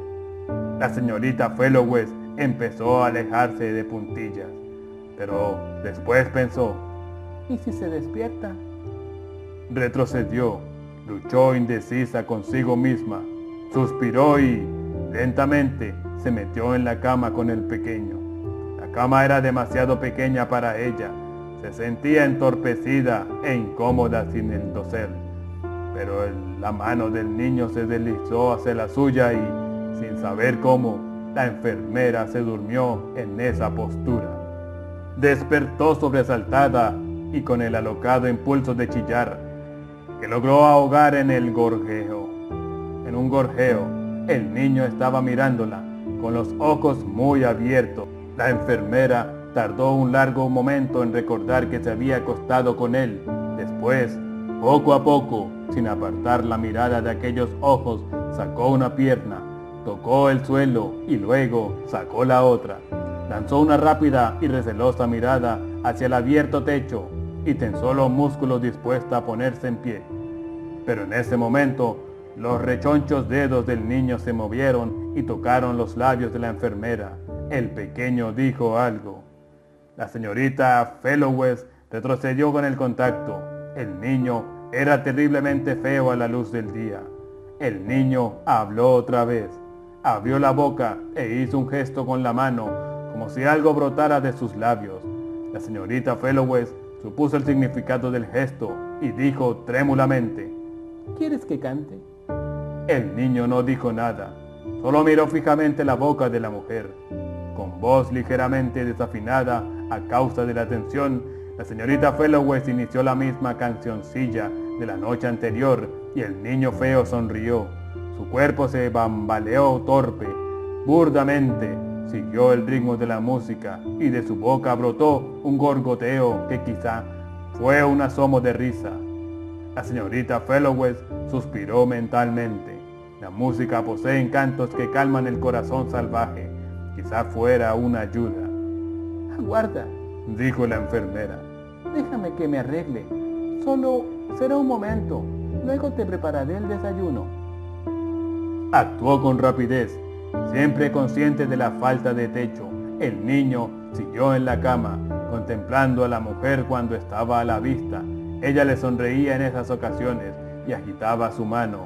La señorita Fellowes empezó a alejarse de puntillas, pero después pensó, ¿y si se despierta? retrocedió, luchó indecisa consigo misma, suspiró y, lentamente, se metió en la cama con el pequeño. La cama era demasiado pequeña para ella. Se sentía entorpecida e incómoda sin el dosel. Pero la mano del niño se deslizó hacia la suya y, sin saber cómo, la enfermera se durmió en esa postura. Despertó sobresaltada y con el alocado impulso de chillar, que logró ahogar en el gorjeo. En un gorjeo, el niño estaba mirándola, con los ojos muy abiertos. La enfermera tardó un largo momento en recordar que se había acostado con él. Después, poco a poco, sin apartar la mirada de aquellos ojos, sacó una pierna, tocó el suelo y luego sacó la otra. Lanzó una rápida y recelosa mirada hacia el abierto techo y tensó los músculos dispuesta a ponerse en pie. Pero en ese momento, los rechonchos dedos del niño se movieron y tocaron los labios de la enfermera. El pequeño dijo algo. La señorita Fellowes retrocedió con el contacto. El niño era terriblemente feo a la luz del día. El niño habló otra vez. Abrió la boca e hizo un gesto con la mano, como si algo brotara de sus labios. La señorita Fellowes supuso el significado del gesto y dijo trémulamente, ¿quieres que cante? El niño no dijo nada, solo miró fijamente la boca de la mujer. Con voz ligeramente desafinada a causa de la tensión, la señorita Fellowes inició la misma cancioncilla de la noche anterior y el niño feo sonrió. Su cuerpo se bambaleó torpe, burdamente, siguió el ritmo de la música y de su boca brotó un gorgoteo que quizá fue un asomo de risa. La señorita Fellowes suspiró mentalmente. La música posee encantos que calman el corazón salvaje. Quizá fuera una ayuda. Aguarda, dijo la enfermera. Déjame que me arregle. Solo será un momento. Luego te prepararé el desayuno. Actuó con rapidez, siempre consciente de la falta de techo. El niño siguió en la cama, contemplando a la mujer cuando estaba a la vista. Ella le sonreía en esas ocasiones y agitaba su mano.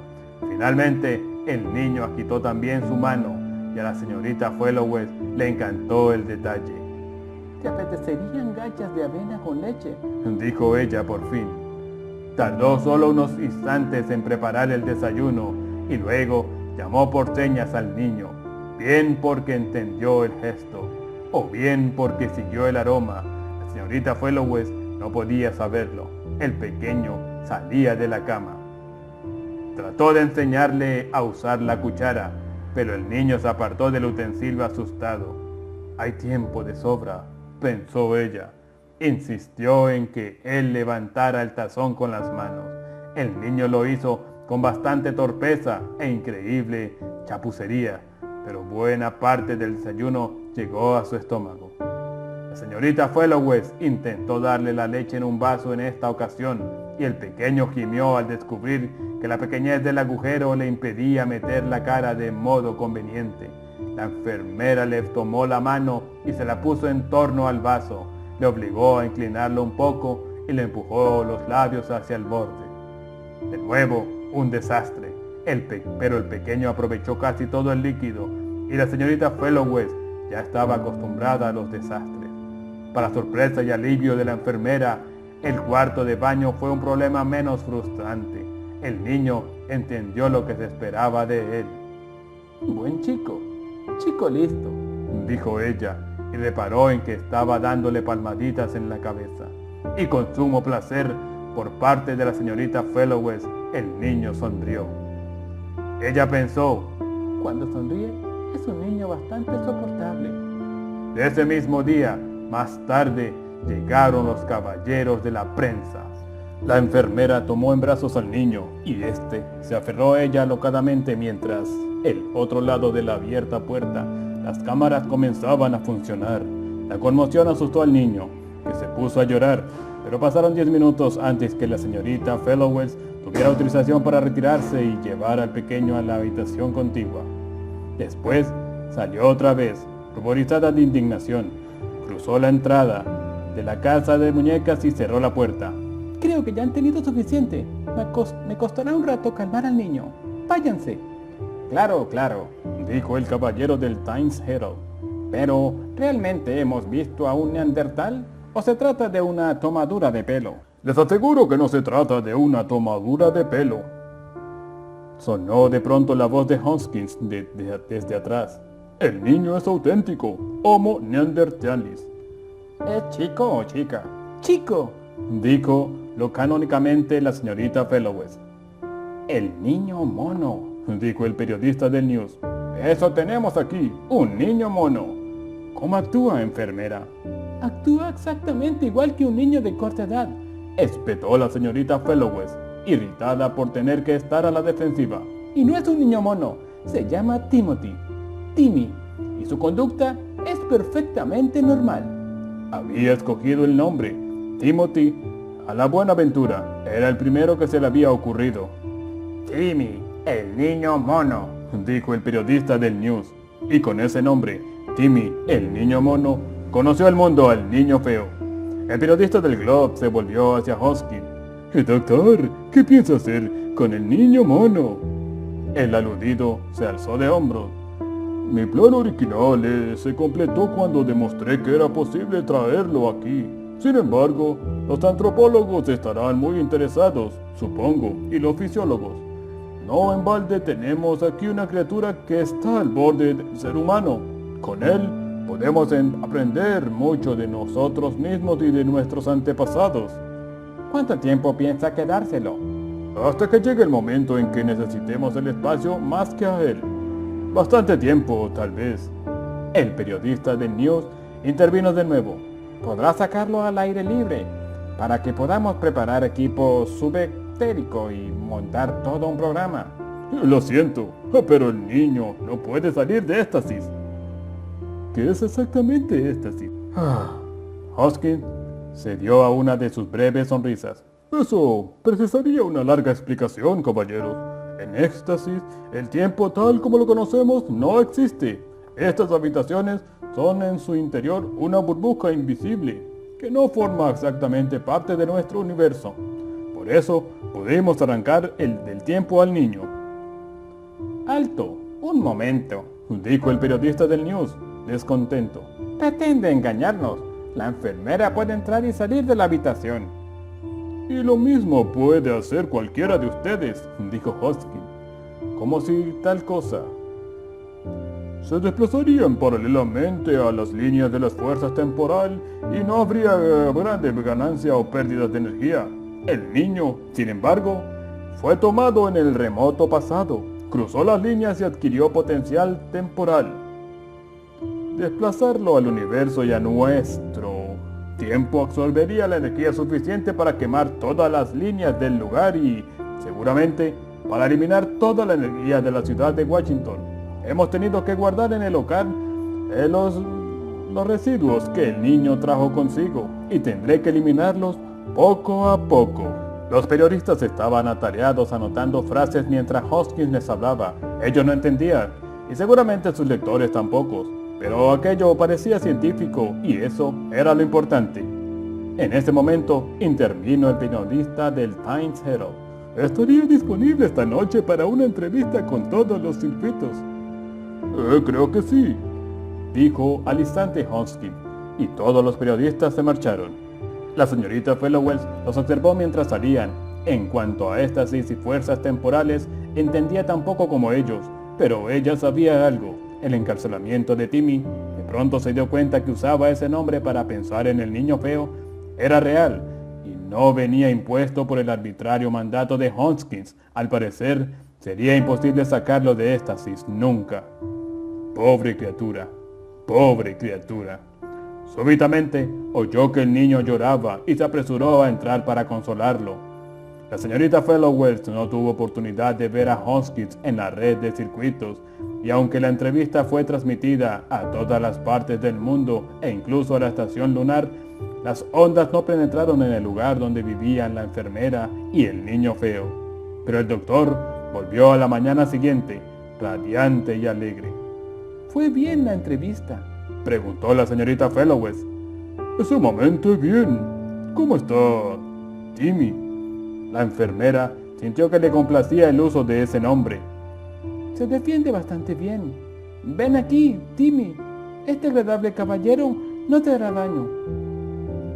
Finalmente, el niño agitó también su mano y a la señorita Fellowes le encantó el detalle. ¿te apetecerían gachas de avena con leche?, dijo ella por fin. Tardó solo unos instantes en preparar el desayuno y luego llamó por señas al niño, bien porque entendió el gesto, o bien porque siguió el aroma. La señorita Fellowes no podía saberlo. El pequeño salía de la cama. Trató de enseñarle a usar la cuchara, pero el niño se apartó del utensilio asustado. Hay tiempo de sobra, pensó ella. Insistió en que él levantara el tazón con las manos. El niño lo hizo con bastante torpeza e increíble chapucería, pero buena parte del desayuno llegó a su estómago. La señorita Fellowes intentó darle la leche en un vaso en esta ocasión, y el pequeño gimió al descubrir que la pequeñez del agujero le impedía meter la cara de modo conveniente. La enfermera le tomó la mano y se la puso en torno al vaso. Le obligó a inclinarlo un poco y le empujó los labios hacia el borde. De nuevo, un desastre. Pero el pequeño aprovechó casi todo el líquido y la señorita Fellowes ya estaba acostumbrada a los desastres. Para sorpresa y alivio de la enfermera, el cuarto de baño fue un problema menos frustrante. El niño entendió lo que se esperaba de él. Buen chico listo, dijo ella, y reparó en que estaba dándole palmaditas en la cabeza. Y con sumo placer, por parte de la señorita Fellowes, el niño sonrió. Ella pensó, cuando sonríe, es un niño bastante soportable. Ese mismo día, más tarde, llegaron los caballeros de la prensa. La enfermera tomó en brazos al niño y este se aferró a ella alocadamente mientras, el otro lado de la abierta puerta, las cámaras comenzaban a funcionar. La conmoción asustó al niño, que se puso a llorar, pero pasaron 10 minutos antes que la señorita Fellowes tuviera autorización para retirarse y llevar al pequeño a la habitación contigua. Después salió otra vez, ruborizada de indignación, cruzó la entrada de la casa de muñecas y cerró la puerta. Creo que ya han tenido suficiente. Me costará un rato calmar al niño. Váyanse. Claro, dijo el caballero del Times Herald. Pero, ¿realmente hemos visto a un neandertal? ¿O se trata de una tomadura de pelo? Les aseguro que no se trata de una tomadura de pelo. Sonó de pronto la voz de Hoskins desde atrás. El niño es auténtico, Homo neanderthalis. ¿Es chico o chica? Chico, dijo canónicamente la señorita Fellowes. El niño mono, dijo el periodista del News. Eso tenemos aquí, un niño mono. ¿Cómo actúa, enfermera? Actúa exactamente igual que un niño de corta edad, espetó la señorita Fellowes, irritada por tener que estar a la defensiva. Y no es un niño mono, se llama Timmy, y su conducta es perfectamente normal. Había escogido el nombre, Timothy, a la buena aventura. Era el primero que se le había ocurrido. Timmy, el niño mono, dijo el periodista del News. Y con ese nombre, Timmy, el niño mono, conoció al mundo al niño feo. El periodista del Globe se volvió hacia Hoskins. Doctor, ¿qué piensa hacer con el niño mono? El aludido se alzó de hombros. Mi plan original se completó cuando demostré que era posible traerlo aquí. Sin embargo, los antropólogos estarán muy interesados, supongo, y los fisiólogos. No en balde tenemos aquí una criatura que está al borde del ser humano. Con él podemos aprender mucho de nosotros mismos y de nuestros antepasados. ¿Cuánto tiempo piensa quedárselo? Hasta que llegue el momento en que necesitemos el espacio más que a él. Bastante tiempo, tal vez. El periodista del News intervino de nuevo. Podrá sacarlo al aire libre, para que podamos preparar equipo subetérico y montar todo un programa. Lo siento, pero el niño no puede salir de éxtasis. ¿Qué es exactamente éxtasis? Hoskins se dio a una de sus breves sonrisas. Eso precisaría una larga explicación, caballeros. En éxtasis, el tiempo tal como lo conocemos no existe. Estas habitaciones son en su interior una burbuja invisible, que no forma exactamente parte de nuestro universo. Por eso, pudimos arrancar del tiempo al niño. ¡Alto! ¡Un momento!, dijo el periodista del News, descontento. Pretende engañarnos. La enfermera puede entrar y salir de la habitación. Y lo mismo puede hacer cualquiera de ustedes, dijo Hoskins, como si tal cosa. Se desplazarían paralelamente a las líneas de las fuerzas temporal y no habría grande ganancia o pérdida de energía. El niño, sin embargo, fue tomado en el remoto pasado, cruzó las líneas y adquirió potencial temporal. Desplazarlo al universo y a nuestro tiempo absorbería la energía suficiente para quemar todas las líneas del lugar y, seguramente, para eliminar toda la energía de la ciudad de Washington. Hemos tenido que guardar en el local los residuos que el niño trajo consigo y tendré que eliminarlos poco a poco. Los periodistas estaban atareados anotando frases mientras Hoskins les hablaba. Ellos no entendían, y seguramente sus lectores tampoco, pero aquello parecía científico y eso era lo importante. En ese momento intervino el periodista del Times Herald. Estaría disponible esta noche para una entrevista con todos los circuitos. Creo que sí, dijo al instante Hoskins, y todos los periodistas se marcharon. La señorita Fellowes los observó mientras salían. En cuanto a éxtasis y fuerzas temporales, entendía tan poco como ellos, pero ella sabía algo. El encarcelamiento de Timmy, de pronto se dio cuenta que usaba ese nombre para pensar en el niño feo, era real, y no venía impuesto por el arbitrario mandato de Hoskins. Al parecer, sería imposible sacarlo de éxtasis nunca. Pobre criatura, pobre criatura. Súbitamente oyó que el niño lloraba y se apresuró a entrar para consolarlo. La señorita Fellowes no tuvo oportunidad de ver a Hoskins en la red de circuitos, y aunque la entrevista fue transmitida a todas las partes del mundo e incluso a la estación lunar, las ondas no penetraron en el lugar donde vivían la enfermera y el niño feo. Pero el doctor volvió a la mañana siguiente, radiante y alegre. ¿Fue bien la entrevista?, preguntó la señorita Fellowes. Sumamente bien. ¿Cómo está Timmy? La enfermera sintió que le complacía el uso de ese nombre. Se defiende bastante bien. Ven aquí, Timmy. Este agradable caballero no te hará daño.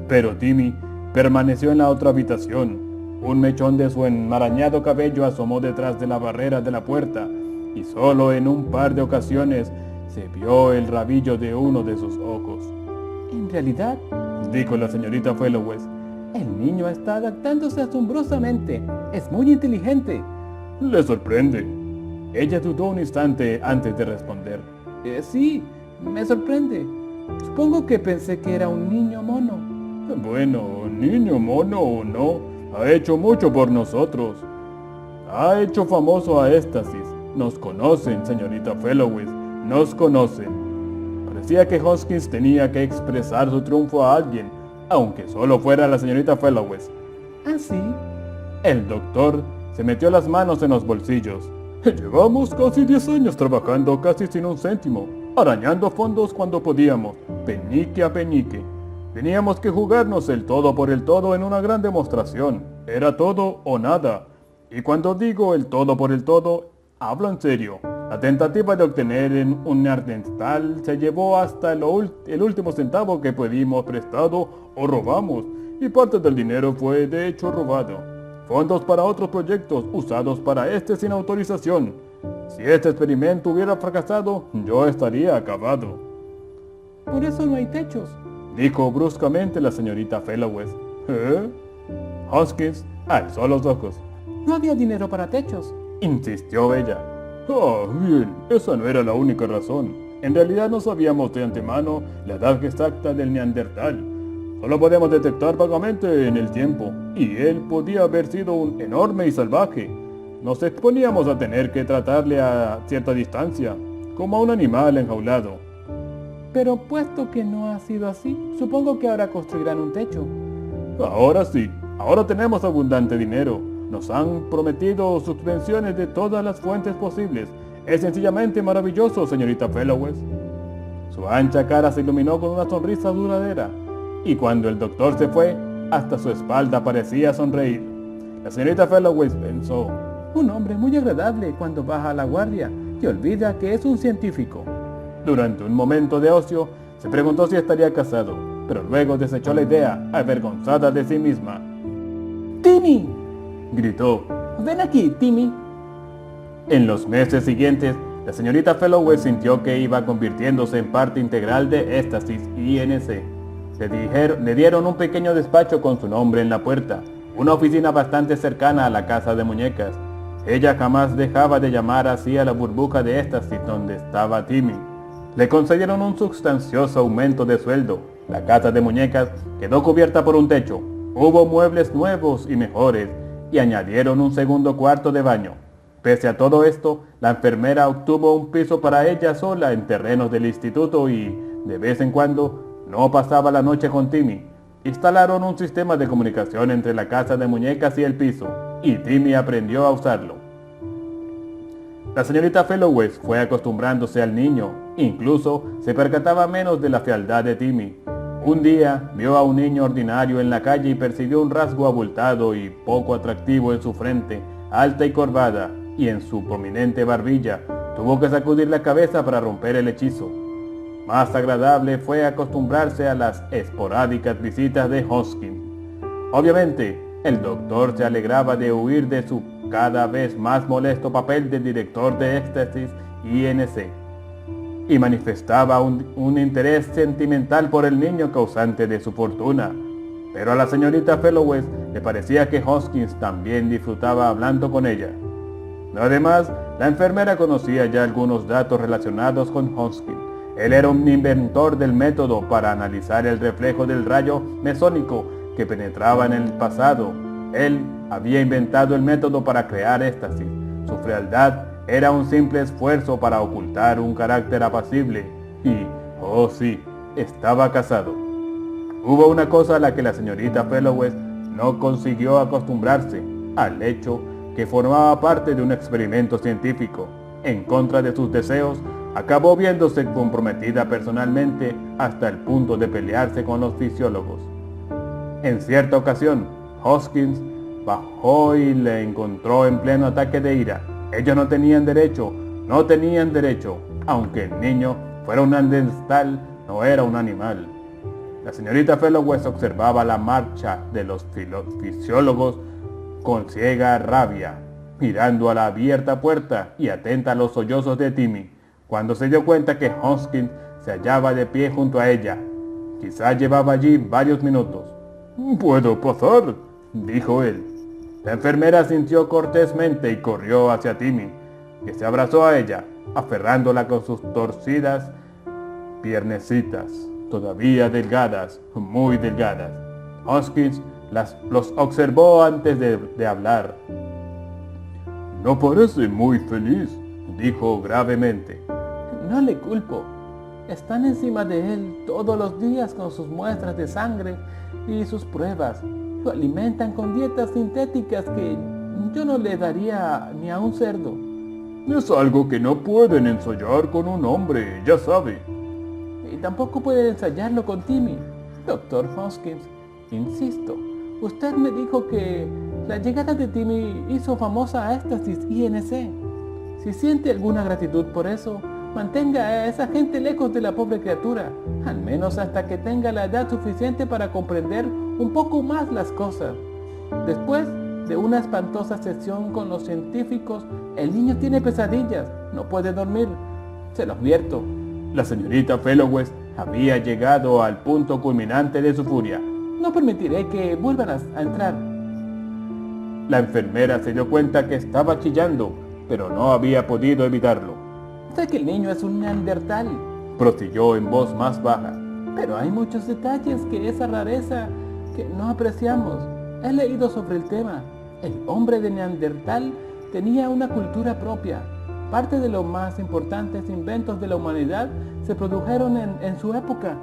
Pero Timmy permaneció en la otra habitación. Un mechón de su enmarañado cabello asomó detrás de la barrera de la puerta, y solo en un par de ocasiones se vio el rabillo de uno de sus ojos. En realidad, dijo la señorita Fellowes, el niño está adaptándose asombrosamente. Es muy inteligente. ¿Le sorprende? Ella dudó un instante antes de responder. Sí, me sorprende. Supongo que pensé que era un niño mono. Bueno, niño mono o no, ha hecho mucho por nosotros. Ha hecho famoso a Éxtasis. Nos conocen, señorita Fellowes. Nos conocen. Parecía que Hoskins tenía que expresar su triunfo a alguien, aunque solo fuera la señorita Fellowes. ¿Ah, sí? El doctor se metió las manos en los bolsillos. Llevamos casi 10 años trabajando casi sin un céntimo, arañando fondos cuando podíamos, peñique a peñique. Teníamos que jugarnos el todo por el todo en una gran demostración. Era todo o nada. Y cuando digo el todo por el todo, hablo en serio. La tentativa de obtener un Neandertal se llevó hasta el último centavo que pedimos prestado o robamos, y parte del dinero fue de hecho robado. Fondos para otros proyectos usados para este sin autorización. Si este experimento hubiera fracasado, yo estaría acabado. Por eso no hay techos, dijo bruscamente la señorita Fellowes. ¿Eh? Hoskins alzó los ojos. No había dinero para techos, insistió ella. Bien, esa no era la única razón. En realidad no sabíamos de antemano la edad exacta del Neandertal. Solo podemos detectar vagamente en el tiempo, y él podía haber sido un enorme y salvaje. Nos exponíamos a tener que tratarle a cierta distancia, como a un animal enjaulado. Pero puesto que no ha sido así, supongo que ahora construirán un techo. Ahora sí, ahora tenemos abundante dinero. Nos han prometido subvenciones de todas las fuentes posibles. Es sencillamente maravilloso, señorita Fellowes. Su ancha cara se iluminó con una sonrisa duradera, y cuando el doctor se fue, hasta su espalda parecía sonreír. La señorita Fellowes pensó, un hombre muy agradable cuando baja a la guardia y olvida que es un científico. Durante un momento de ocio, se preguntó si estaría casado. pero luego desechó la idea, avergonzada de sí misma. ¡Timmy!, gritó. ¡Ven aquí, Timmy! En los meses siguientes, la señorita Fellowes sintió que iba convirtiéndose en parte integral de Éxtasis INC. Le dieron un pequeño despacho con su nombre en la puerta, una oficina bastante cercana a la casa de muñecas. Ella jamás dejaba de llamar así a la burbuja de Éxtasis donde estaba Timmy. Le concedieron un sustancioso aumento de sueldo. La casa de muñecas quedó cubierta por un techo. Hubo muebles nuevos y mejores y añadieron un segundo cuarto de baño. Pese a todo esto, la enfermera obtuvo un piso para ella sola en terrenos del instituto y, de vez en cuando, no pasaba la noche con Timmy. Instalaron un sistema de comunicación entre la casa de muñecas y el piso, y Timmy aprendió a usarlo. La señorita Fellowes fue acostumbrándose al niño, incluso se percataba menos de la fealdad de Timmy. Un día vio a un niño ordinario en la calle y percibió un rasgo abultado y poco atractivo en su frente, alta y corvada, y en su prominente barbilla. Tuvo que sacudir la cabeza para romper el hechizo. Más agradable fue acostumbrarse a las esporádicas visitas de Hoskins. Obviamente, el doctor se alegraba de huir de su cada vez más molesto papel de director de Éxtasis INC y manifestaba un interés sentimental por el niño causante de su fortuna. Pero a la señorita Fellowes le parecía que Hoskins también disfrutaba hablando con ella. Además, la enfermera conocía ya algunos datos relacionados con Hoskins. Él era un inventor del método para analizar el reflejo del rayo mesónico que penetraba en el pasado. Él había inventado el método para crear éxtasis. Su frialdad era un simple esfuerzo para ocultar un carácter apacible. Y, oh sí, estaba casado. Hubo una cosa a la que la señorita Fellowes no consiguió acostumbrarse, al hecho que formaba parte de un experimento científico. En contra de sus deseos, acabó viéndose comprometida personalmente hasta el punto de pelearse con los fisiólogos. En cierta ocasión, Hoskins bajó y le encontró en pleno ataque de ira. Ellos no tenían derecho, aunque el niño fuera un neandertal, no era un animal. La señorita Fellowes observaba la marcha de los fisiólogos con ciega rabia, mirando a la abierta puerta y atenta a los sollozos de Timmy, cuando se dio cuenta que Hoskins se hallaba de pie junto a ella. Quizá llevaba allí varios minutos. «¿Puedo pasar?», dijo él. La enfermera sintió cortésmente y corrió hacia Timmy, que se abrazó a ella, aferrándola con sus torcidas piernecitas, todavía delgadas, muy delgadas. Hoskins los observó antes de hablar. «No parece muy feliz», dijo gravemente. «No le culpo. Están encima de él todos los días con sus muestras de sangre y sus pruebas. Lo alimentan con dietas sintéticas que yo no le daría ni a un cerdo». «Es algo que no pueden ensayar con un hombre, ya sabe». «Y tampoco pueden ensayarlo con Timmy. Doctor Hoskins, insisto, usted me dijo que la llegada de Timmy hizo famosa a Éxtasis INC. Si siente alguna gratitud por eso, mantenga a esa gente lejos de la pobre criatura, al menos hasta que tenga la edad suficiente para comprender un poco más las cosas. Después de una espantosa sesión con los científicos, el niño tiene pesadillas, no puede dormir. Se lo advierto». La señorita Fellowes había llegado al punto culminante de su furia. «No permitiré que vuelvan a entrar». La enfermera se dio cuenta que estaba chillando, pero no había podido evitarlo. «Sé que el niño es un neandertal», prosiguió en voz más baja, «pero hay muchos detalles que esa rareza que no apreciamos. He leído sobre el tema. El hombre de Neandertal tenía una cultura propia. Parte de los más importantes inventos de la humanidad se produjeron en su época.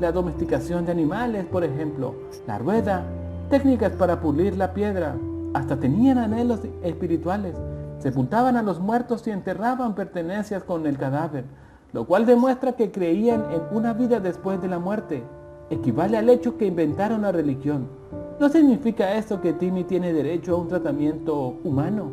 La domesticación de animales, por ejemplo, la rueda, técnicas para pulir la piedra. Hasta tenían anhelos espirituales. Sepultaban a los muertos y enterraban pertenencias con el cadáver, lo cual demuestra que creían en una vida después de la muerte. Equivale al hecho que inventaron la religión. ¿No significa esto que Timmy tiene derecho a un tratamiento humano?»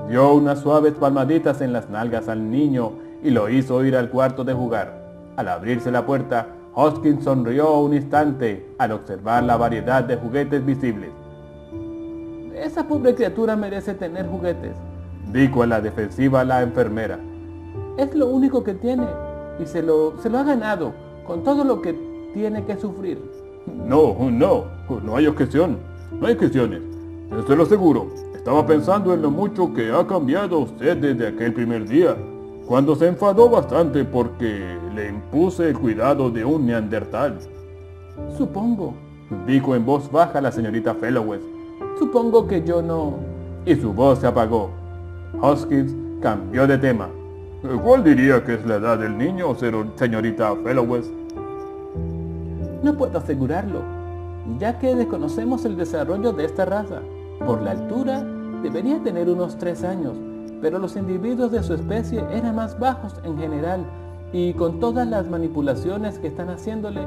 Dio unas suaves palmaditas en las nalgas al niño y lo hizo ir al cuarto de jugar. Al abrirse la puerta, Hoskins sonrió un instante al observar la variedad de juguetes visibles. Esa pobre criatura merece tener juguetes, dijo a la defensiva la enfermera. Es lo único que tiene y se lo ha ganado con todo lo que tiene que sufrir. No hay objeción, no hay objeciones, se lo aseguro. Estaba pensando en lo mucho que ha cambiado usted desde aquel primer día, cuando se enfadó bastante porque le impuse el cuidado de un neandertal. Supongo, dijo en voz baja la señorita Fellowes. Supongo que yo no... Y su voz se apagó. Hoskins cambió de tema. ¿Cuál diría que es la edad del niño, señorita Fellowes? No puedo asegurarlo, ya que desconocemos el desarrollo de esta raza. Por la altura, debería tener unos 3 años, pero los individuos de su especie eran más bajos en general, y con todas las manipulaciones que están haciéndole,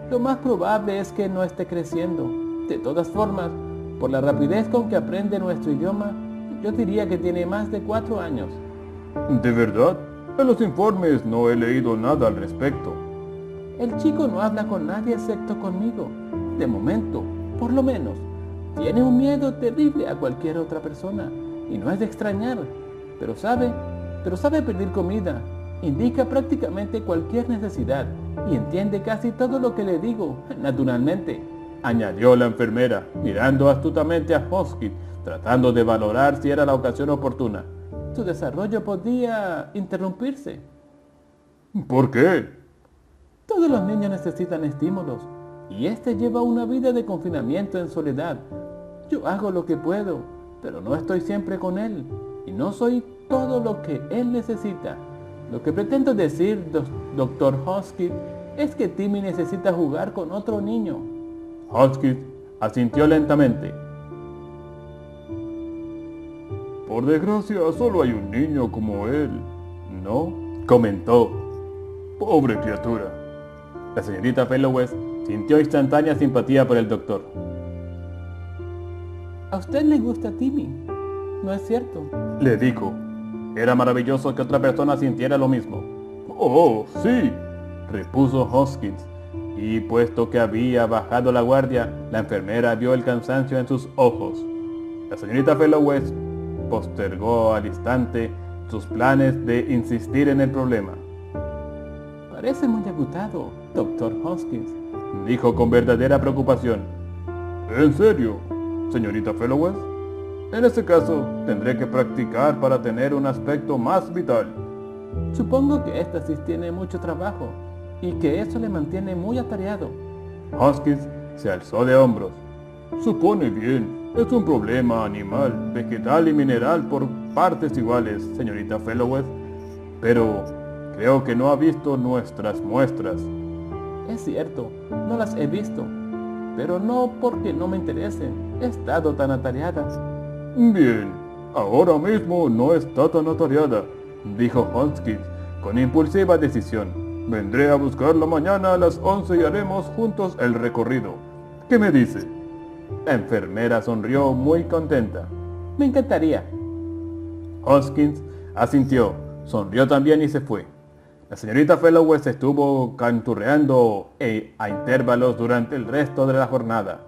lo más probable es que no esté creciendo. De todas formas, por la rapidez con que aprende nuestro idioma, yo diría que tiene más de 4 años. ¿De verdad? En los informes no he leído nada al respecto. El chico no habla con nadie excepto conmigo. De momento, por lo menos. Tiene un miedo terrible a cualquier otra persona, y no es de extrañar. Pero sabe pedir comida, indica prácticamente cualquier necesidad, y entiende casi todo lo que le digo, naturalmente, añadió la enfermera, mirando astutamente a Hoskins, tratando de valorar si era la ocasión oportuna. Su desarrollo podía interrumpirse. ¿Por qué? Todos los niños necesitan estímulos, y este lleva una vida de confinamiento en soledad. Yo hago lo que puedo, pero no estoy siempre con él, y no soy todo lo que él necesita. Lo que pretendo decir, Dr. Hoskins, es que Timmy necesita jugar con otro niño. Hoskins asintió lentamente. Por desgracia, solo hay un niño como él, ¿no? Comentó. Pobre criatura. La señorita Fellowes sintió instantánea simpatía por el doctor. A usted le gusta Timmy, ¿no es cierto? Le dijo. Era maravilloso que otra persona sintiera lo mismo. Oh, sí, repuso Hoskins. Y puesto que había bajado la guardia, la enfermera vio el cansancio en sus ojos. La señorita Fellowes postergó al instante sus planes de insistir en el problema. Parece muy agotado, Dr. Hoskins, dijo con verdadera preocupación. ¿En serio, señorita Fellowes? En ese caso, tendré que practicar para tener un aspecto más vital. Supongo que éxtasis tiene mucho trabajo y que eso le mantiene muy atareado. Hoskins se alzó de hombros. Supone bien, es un problema animal, vegetal y mineral por partes iguales, señorita Fellowes, pero creo que no ha visto nuestras muestras. Es cierto, no las he visto, pero no porque no me interesen, he estado tan atareada. Bien, ahora mismo no está tan atareada, dijo Hoskins con impulsiva decisión. Vendré a buscarla mañana a las 11 y haremos juntos el recorrido. ¿Qué me dice? La enfermera sonrió muy contenta. Me encantaría. Hoskins asintió, sonrió también y se fue. La señorita Fellowes estuvo canturreando a intervalos durante el resto de la jornada.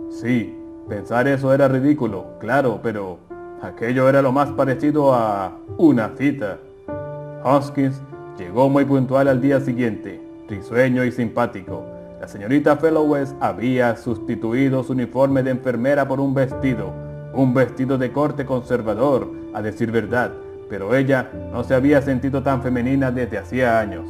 Sí, pensar eso era ridículo, claro, pero aquello era lo más parecido a una cita. Hoskins llegó muy puntual al día siguiente, risueño y simpático. La señorita Fellowes había sustituido su uniforme de enfermera por un vestido de corte conservador, a decir verdad, pero ella no se había sentido tan femenina desde hacía años.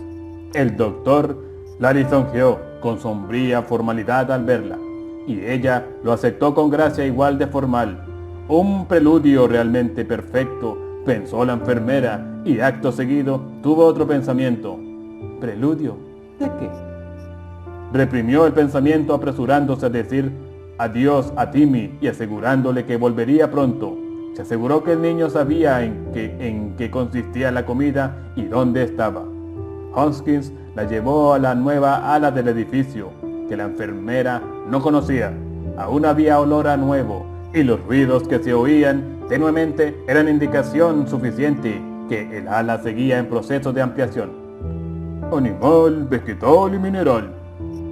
El doctor la lisonjeó con sombría formalidad al verla, y ella lo aceptó con gracia igual de formal. Un preludio realmente perfecto, pensó la enfermera, y acto seguido tuvo otro pensamiento. ¿Preludio? ¿De qué? Reprimió el pensamiento apresurándose a decir adiós a Timmy y asegurándole que volvería pronto. Se aseguró que el niño sabía en qué consistía la comida y dónde estaba. Hoskins la llevó a la nueva ala del edificio, que la enfermera no conocía. Aún había olor a nuevo, y los ruidos que se oían tenuemente eran indicación suficiente que el ala seguía en proceso de ampliación. Animal, vegetal y mineral,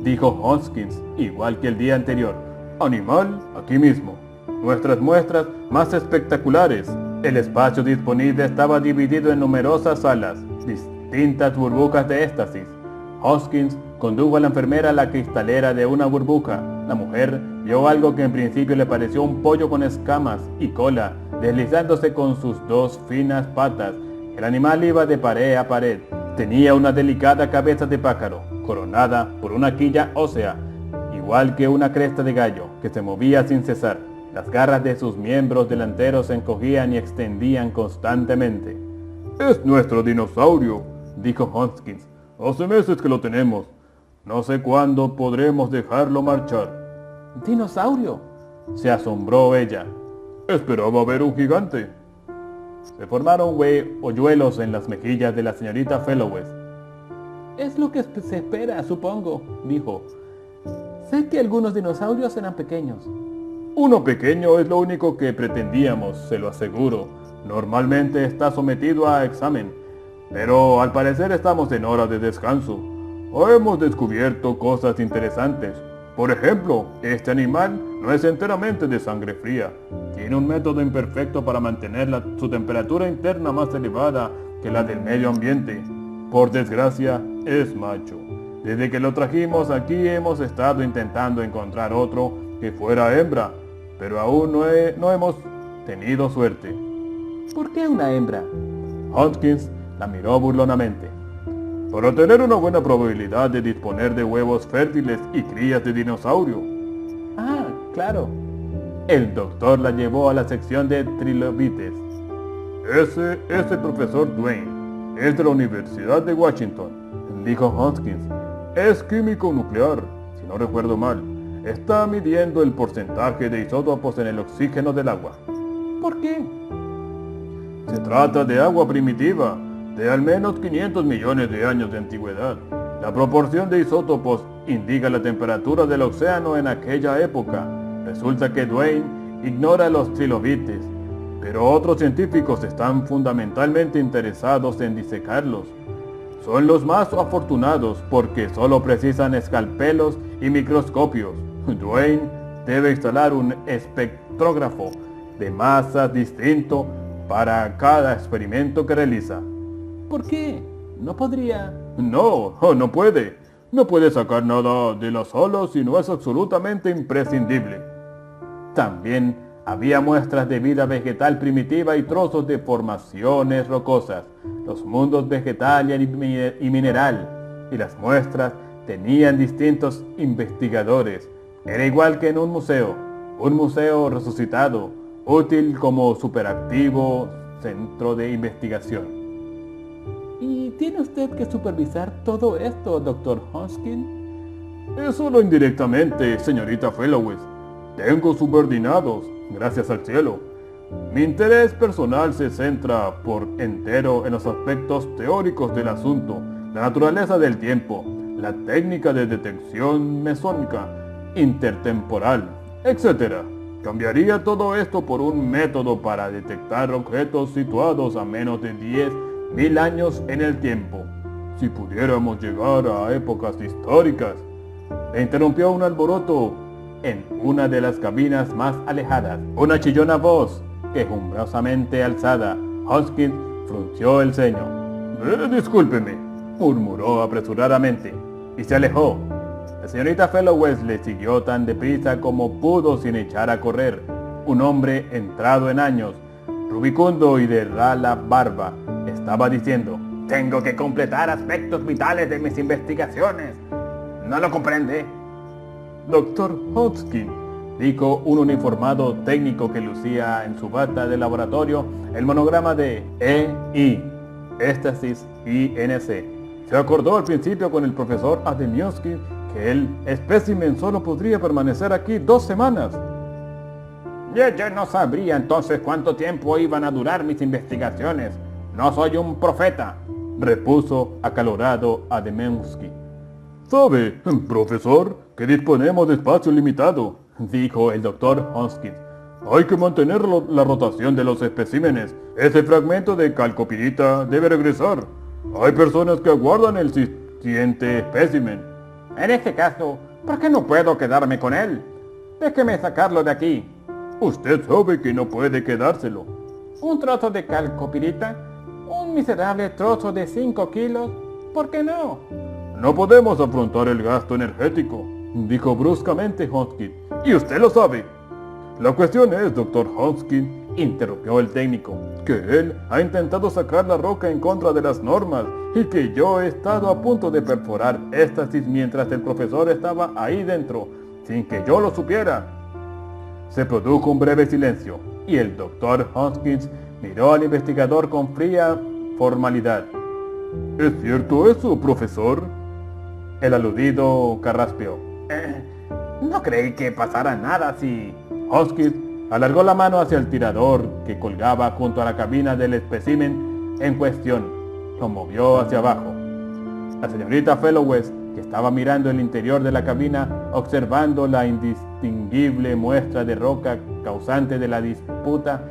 dijo Hoskins, igual que el día anterior. Animal, aquí mismo. Nuestras muestras más espectaculares. El espacio disponible estaba dividido en numerosas salas, distintas burbujas de éxtasis. Hoskins condujo a la enfermera a la cristalera de una burbuja. La mujer vio algo que en principio le pareció un pollo con escamas y cola, deslizándose con sus dos finas patas. El animal iba de pared a pared. Tenía una delicada cabeza de pájaro, coronada por una quilla ósea, igual que una cresta de gallo, que se movía sin cesar. Las garras de sus miembros delanteros se encogían y extendían constantemente. «Es nuestro dinosaurio», dijo Hoskins. «Hace meses que lo tenemos. No sé cuándo podremos dejarlo marchar». «¿Dinosaurio?», se asombró ella. «Esperaba ver un gigante». Se formaron hoyuelos en las mejillas de la señorita Fellowes. «Es lo que se espera, supongo», dijo. «Sé que algunos dinosaurios eran pequeños». «Uno pequeño es lo único que pretendíamos, se lo aseguro. Normalmente está sometido a examen, pero al parecer estamos en hora de descanso. Hemos descubierto cosas interesantes. Por ejemplo, este animal no es enteramente de sangre fría. Tiene un método imperfecto para mantener su temperatura interna más elevada que la del medio ambiente. Por desgracia, es macho. Desde que lo trajimos aquí hemos estado intentando encontrar otro que fuera hembra, pero aún no hemos tenido suerte». «¿Por qué una hembra?». Hoskins la miró burlonamente. «Para tener una buena probabilidad de disponer de huevos fértiles y crías de dinosaurio». «Ah, claro». El doctor la llevó a la sección de trilobites. Ese es el profesor Dwayne. Es de la Universidad de Washington», dijo Hoskins. «Es químico nuclear, si no recuerdo mal. Está midiendo el porcentaje de isótopos en el oxígeno del agua». «¿Por qué?». «Se trata de agua primitiva, de al menos 500 millones de años de antigüedad. La proporción de isótopos indica la temperatura del océano en aquella época. Resulta que Dwayne ignora los trilobites, pero otros científicos están fundamentalmente interesados en disecarlos. Son los más afortunados porque solo precisan escalpelos y microscopios. Dwayne debe instalar un espectrógrafo de masas distinto para cada experimento que realiza». «¿Por qué? ¿No podría...?» «No, no puede. No puede sacar nada de la sala si no es absolutamente imprescindible». También había muestras de vida vegetal primitiva y trozos de formaciones rocosas, los mundos vegetal y mineral, y las muestras tenían distintos investigadores. Era igual que en un museo resucitado, útil como superactivo centro de investigación. «¿Y tiene usted que supervisar todo esto, Dr. Hoskins?» «Solo indirectamente, señorita Fellowes. Tengo subordinados, gracias al cielo. Mi interés personal se centra por entero en los aspectos teóricos del asunto, la naturaleza del tiempo, la técnica de detección mesónica, intertemporal, etc. Cambiaría todo esto por un método para detectar objetos situados a menos de 10.000 años en el tiempo. Si pudiéramos llegar a épocas históricas». Le interrumpió un alboroto en una de las cabinas más alejadas. Una chillona voz, quejumbrosamente alzada. Hoskins frunció el ceño. «Discúlpeme», murmuró apresuradamente, y se alejó. La señorita Fellowes le siguió tan deprisa como pudo sin echar a correr. Un hombre entrado en años, rubicundo y de rala barba, estaba diciendo: «Tengo que completar aspectos vitales de mis investigaciones. ¿No lo comprende?». «Doctor Hoskins», dijo un uniformado técnico que lucía en su bata de laboratorio el monograma de EI, éxtasis INC. Se acordó al principio con el profesor Adeniowski que el espécimen solo podría permanecer aquí 2 semanas. Yo no sabría entonces cuánto tiempo iban a durar mis investigaciones. No soy un profeta», repuso acalorado Adeniowski. «Sabe, profesor, que disponemos de espacio limitado», dijo el doctor Hoskins. «Hay que mantener la rotación de los especímenes. Ese fragmento de calcopirita debe regresar. Hay personas que aguardan el siguiente espécimen. En este caso, ¿por qué no puedo quedarme con él? Déjeme sacarlo de aquí. Usted sabe que no puede quedárselo. ¿Un trozo de calcopirita? ¿Un miserable trozo de 5 kilos? ¿Por qué no? No podemos afrontar el gasto energético, dijo bruscamente Hodgkin. Y usted lo sabe. La cuestión es, doctor Hodgkin, interrumpió el técnico, que él ha intentado sacar la roca en contra de las normas y que yo he estado a punto de perforar éxtasis mientras el profesor estaba ahí dentro, sin que yo lo supiera. Se produjo un breve silencio y el doctor Hodgkin miró al investigador con fría formalidad. ¿Es cierto eso, profesor? El aludido carraspeó. No creí que pasara nada si... Hodgkin alargó la mano hacia el tirador que colgaba junto a la cabina del espécimen en cuestión. Lo movió hacia abajo. La señorita Fellowes, que estaba mirando el interior de la cabina, observando la indistinguible muestra de roca causante de la disputa,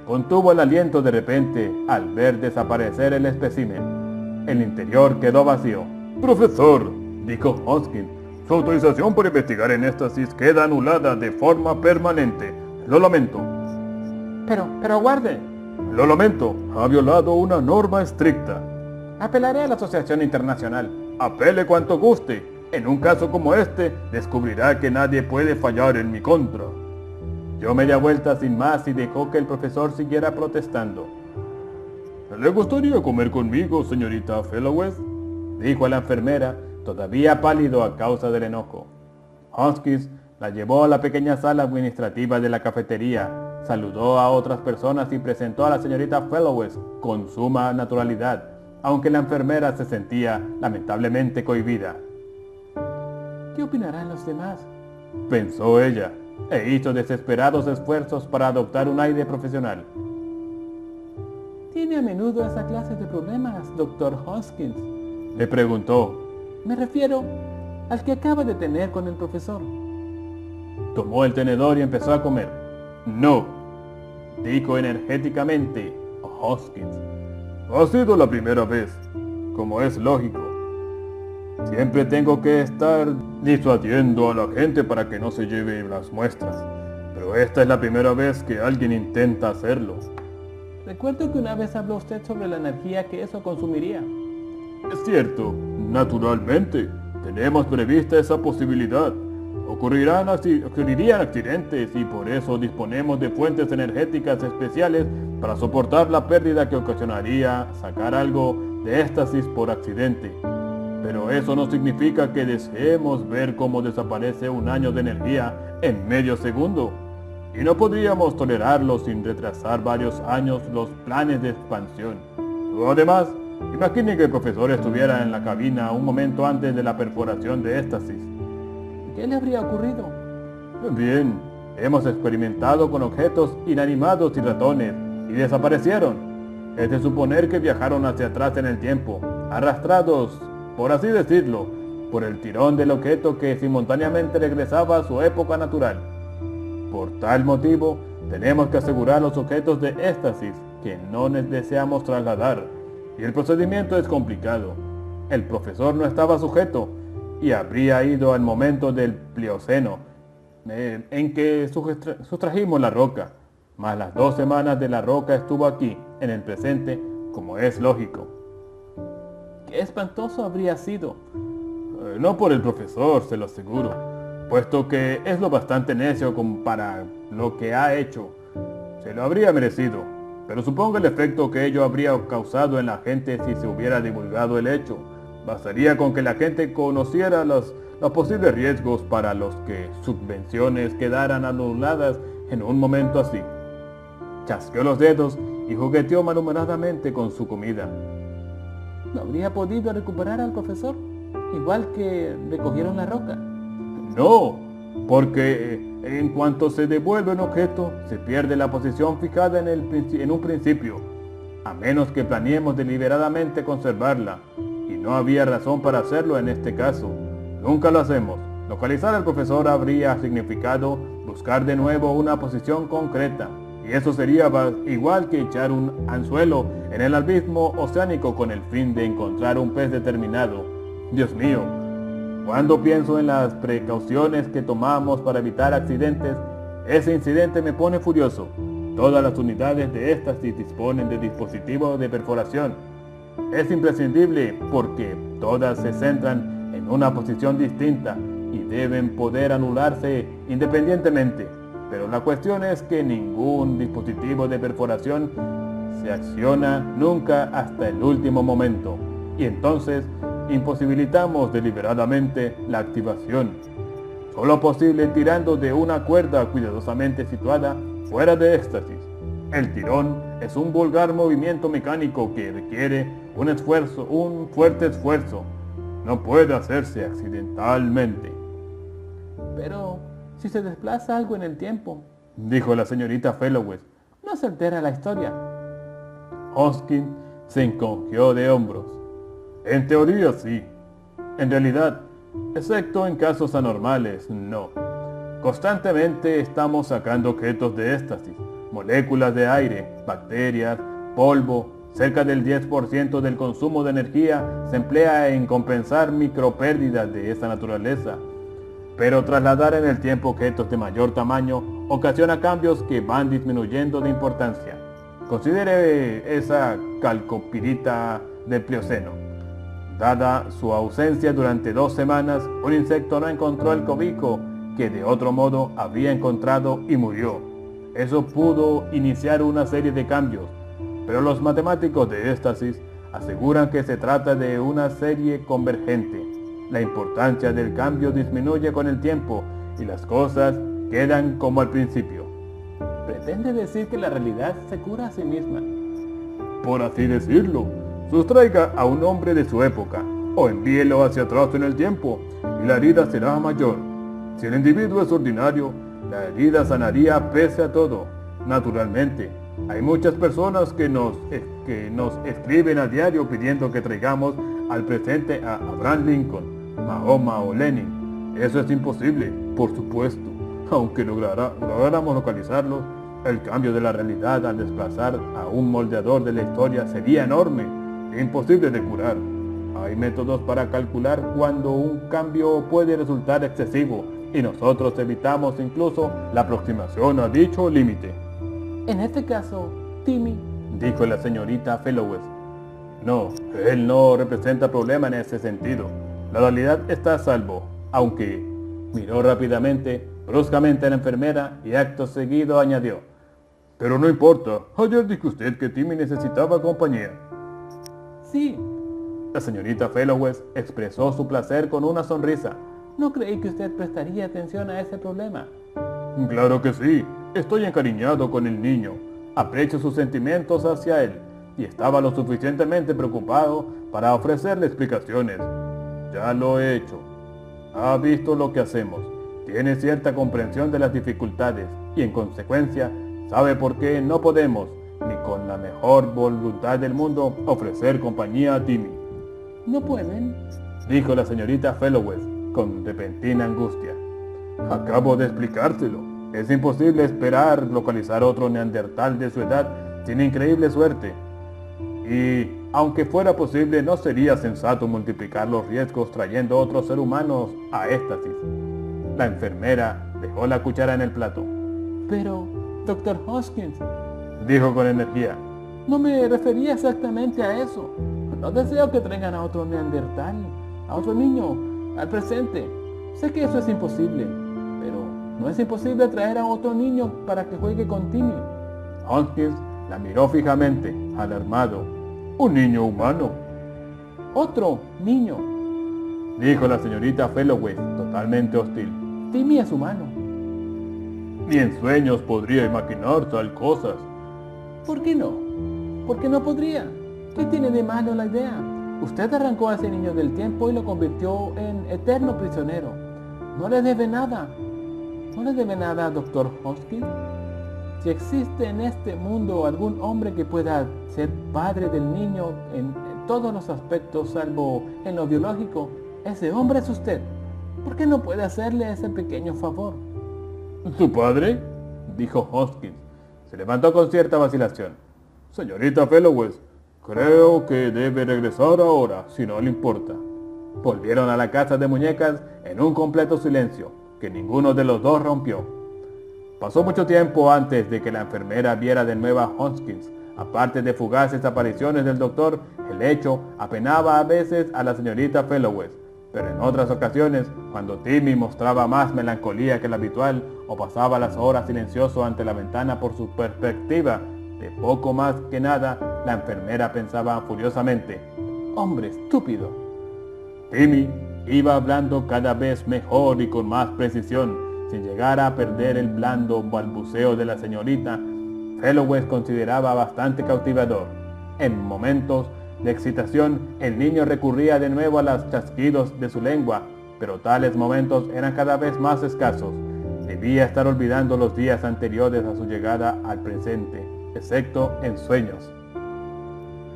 contuvo el aliento de repente al ver desaparecer el espécimen. El interior quedó vacío. Profesor, dijo Hodgkin, su autorización por investigar en éxtasis queda anulada de forma permanente. Lo lamento. Pero aguarde. Lo lamento, ha violado una norma estricta. Apelaré a la Asociación Internacional. Apele cuanto guste. En un caso como este, descubrirá que nadie puede fallar en mi contra. Dio media vuelta sin más y dejó que el profesor siguiera protestando. ¿Le gustaría comer conmigo, señorita Fellowes?, dijo a la enfermera, todavía pálido a causa del enojo. Hodgkin la llevó a la pequeña sala administrativa de la cafetería, saludó a otras personas y presentó a la señorita Fellowes con suma naturalidad, aunque la enfermera se sentía lamentablemente cohibida. ¿Qué opinarán los demás?, pensó ella, e hizo desesperados esfuerzos para adoptar un aire profesional. ¿Tiene a menudo esa clase de problemas, doctor Hodgkin?, le preguntó. Me refiero al que acaba de tener con el profesor. Tomó el tenedor y empezó a comer. No, dijo energéticamente Hodgkin. Ha sido la primera vez, como es lógico. Siempre tengo que estar disuadiendo a la gente para que no se lleve las muestras. Pero esta es la primera vez que alguien intenta hacerlo. Recuerdo que una vez habló usted sobre la energía que eso consumiría. Es cierto, naturalmente, tenemos prevista esa posibilidad. Ocurrirían accidentes y por eso disponemos de fuentes energéticas especiales para soportar la pérdida que ocasionaría sacar algo de éxtasis por accidente. Pero eso no significa que deseemos ver cómo desaparece un año de energía en medio segundo. Y no podríamos tolerarlo sin retrasar varios años los planes de expansión. Además, imaginen que el profesor estuviera en la cabina un momento antes de la perforación de éxtasis. ¿Qué le habría ocurrido? Bien, hemos experimentado con objetos inanimados y ratones, y desaparecieron. Es de suponer que viajaron hacia atrás en el tiempo, arrastrados, por así decirlo, por el tirón del objeto que simultáneamente regresaba a su época natural. Por tal motivo, tenemos que asegurar los objetos de éxtasis que no deseamos trasladar, y el procedimiento es complicado. El profesor no estaba sujeto, y habría ido al momento del Plioceno, en que sustrajimos la roca, mas las 2 semanas de la roca estuvo aquí, en el presente, como es lógico. ¡Qué espantoso habría sido! No por el profesor, se lo aseguro, puesto que es lo bastante necio como para lo que ha hecho. Se lo habría merecido, pero supongo el efecto que ello habría causado en la gente si se hubiera divulgado el hecho. Bastaría con que la gente conociera los posibles riesgos para los que subvenciones quedaran anuladas en un momento así. Chasqueó los dedos y jugueteó malhumoradamente con su comida. ¿No habría podido recuperar al profesor, igual que recogieron la roca? No, porque en cuanto se devuelve un objeto, se pierde la posición fijada en un principio, a menos que planeemos deliberadamente conservarla. Y no había razón para hacerlo en este caso. Nunca lo hacemos. Localizar al profesor habría significado buscar de nuevo una posición concreta. Y eso sería igual que echar un anzuelo en el abismo oceánico con el fin de encontrar un pez determinado. Dios mío, Cuando pienso en las precauciones que tomamos para evitar accidentes, ese incidente me pone furioso. Todas las unidades de éxtasis disponen de dispositivos de perforación. Es imprescindible porque todas se centran en una posición distinta y deben poder anularse independientemente. Pero la cuestión es que ningún dispositivo de perforación se acciona nunca hasta el último momento, y entonces imposibilitamos deliberadamente la activación. Solo posible tirando de una cuerda cuidadosamente situada fuera de éxtasis. El tirón es un vulgar movimiento mecánico que requiere un fuerte esfuerzo. No puede hacerse accidentalmente. Pero si se desplaza algo en el tiempo, dijo la señorita Fellowes, no se altera la historia. Hoskins se encogió de hombros. En teoría sí. En realidad, excepto en casos anormales, no. Constantemente estamos sacando objetos de éxtasis, moléculas de aire, bacterias, polvo. Cerca del 10% del consumo de energía se emplea en compensar micropérdidas de esa naturaleza. Pero trasladar en el tiempo objetos de mayor tamaño ocasiona cambios que van disminuyendo de importancia. Considere esa calcopirita del Plioceno. Dada su ausencia durante 2 semanas, un insecto no encontró el cobijo que de otro modo habría encontrado y murió. Eso pudo iniciar una serie de cambios, pero los matemáticos de éxtasis aseguran que se trata de una serie convergente. La importancia del cambio disminuye con el tiempo y las cosas quedan como al principio. ¿Pretende decir que la realidad se cura a sí misma? Por así decirlo, sustraiga a un hombre de su época o envíelo hacia atrás en el tiempo y la herida será mayor. Si el individuo es ordinario, la herida sanaría pese a todo. Naturalmente, hay muchas personas que nos escriben a diario pidiendo que traigamos al presente a Abraham Lincoln, Mahoma o Lenin. Eso es imposible, por supuesto. Aunque lográramos localizarlos, el cambio de la realidad al desplazar a un moldeador de la historia sería enorme e imposible de curar. Hay métodos para calcular cuando un cambio puede resultar excesivo y nosotros evitamos incluso la aproximación a dicho límite. En este caso, Timmy, dijo la señorita Fellowes, no, él no representa problema en ese sentido. La realidad está a salvo, aunque miró bruscamente a la enfermera y acto seguido añadió, pero no importa, ayer dijo usted que Timmy necesitaba compañía. Sí. La señorita Fellowes expresó su placer con una sonrisa. No creí que usted prestaría atención a ese problema. Claro que sí, estoy encariñado con el niño, aprecio sus sentimientos hacia él y estaba lo suficientemente preocupado para ofrecerle explicaciones. Ya lo he hecho. Ha visto lo que hacemos, tiene cierta comprensión de las dificultades y en consecuencia sabe por qué no podemos, ni con la mejor voluntad del mundo, ofrecer compañía a Timmy. ¿No pueden?, dijo la señorita Fellowes con repentina angustia. Acabo de explicárselo. Es imposible esperar localizar otro neandertal de su edad sin increíble suerte. Y, aunque fuera posible, no sería sensato multiplicar los riesgos trayendo otros seres humanos a éxtasis. La enfermera dejó la cuchara en el plato. Pero, Dr. Hoskins, dijo con energía, no me refería exactamente a eso. No deseo que traigan a otro neandertal, a otro niño, al presente. Sé que eso es imposible, pero no es imposible traer a otro niño para que juegue con Timmy. Hoskins la miró fijamente, alarmado. Un niño humano. Otro niño, dijo la señorita Fellowes, totalmente hostil. Timmy es humano. Ni en sueños podría imaginar tal cosas. ¿Por qué no? ¿Por qué no podría? ¿Qué tiene de malo la idea? Usted arrancó a ese niño del tiempo y lo convirtió en eterno prisionero. No le debe nada. No le debe nada, Dr. Hoskins. Si existe en este mundo algún hombre que pueda ser padre del niño en todos los aspectos, salvo en lo biológico, ese hombre es usted. ¿Por qué no puede hacerle ese pequeño favor? ¿Su padre?, dijo Hoskins. Se levantó con cierta vacilación. Señorita Fellowes, creo que debe regresar ahora, si no le importa. Volvieron a la casa de muñecas en un completo silencio, que ninguno de los dos rompió. Pasó mucho tiempo antes de que la enfermera viera de nuevo a Hoskins. Aparte de fugaces apariciones del doctor, el hecho apenaba a veces a la señorita Fellowes, pero en otras ocasiones, cuando Timmy mostraba más melancolía que la habitual o pasaba las horas silencioso ante la ventana por su perspectiva, de poco más que nada, la enfermera pensaba furiosamente: «Hombre estúpido». Timmy iba hablando cada vez mejor y con más precisión, sin llegar a perder el blando balbuceo de la señorita. Fellowes consideraba bastante cautivador. En momentos de excitación, el niño recurría de nuevo a los chasquidos de su lengua, pero tales momentos eran cada vez más escasos. Debía estar olvidando los días anteriores a su llegada al presente, excepto en sueños.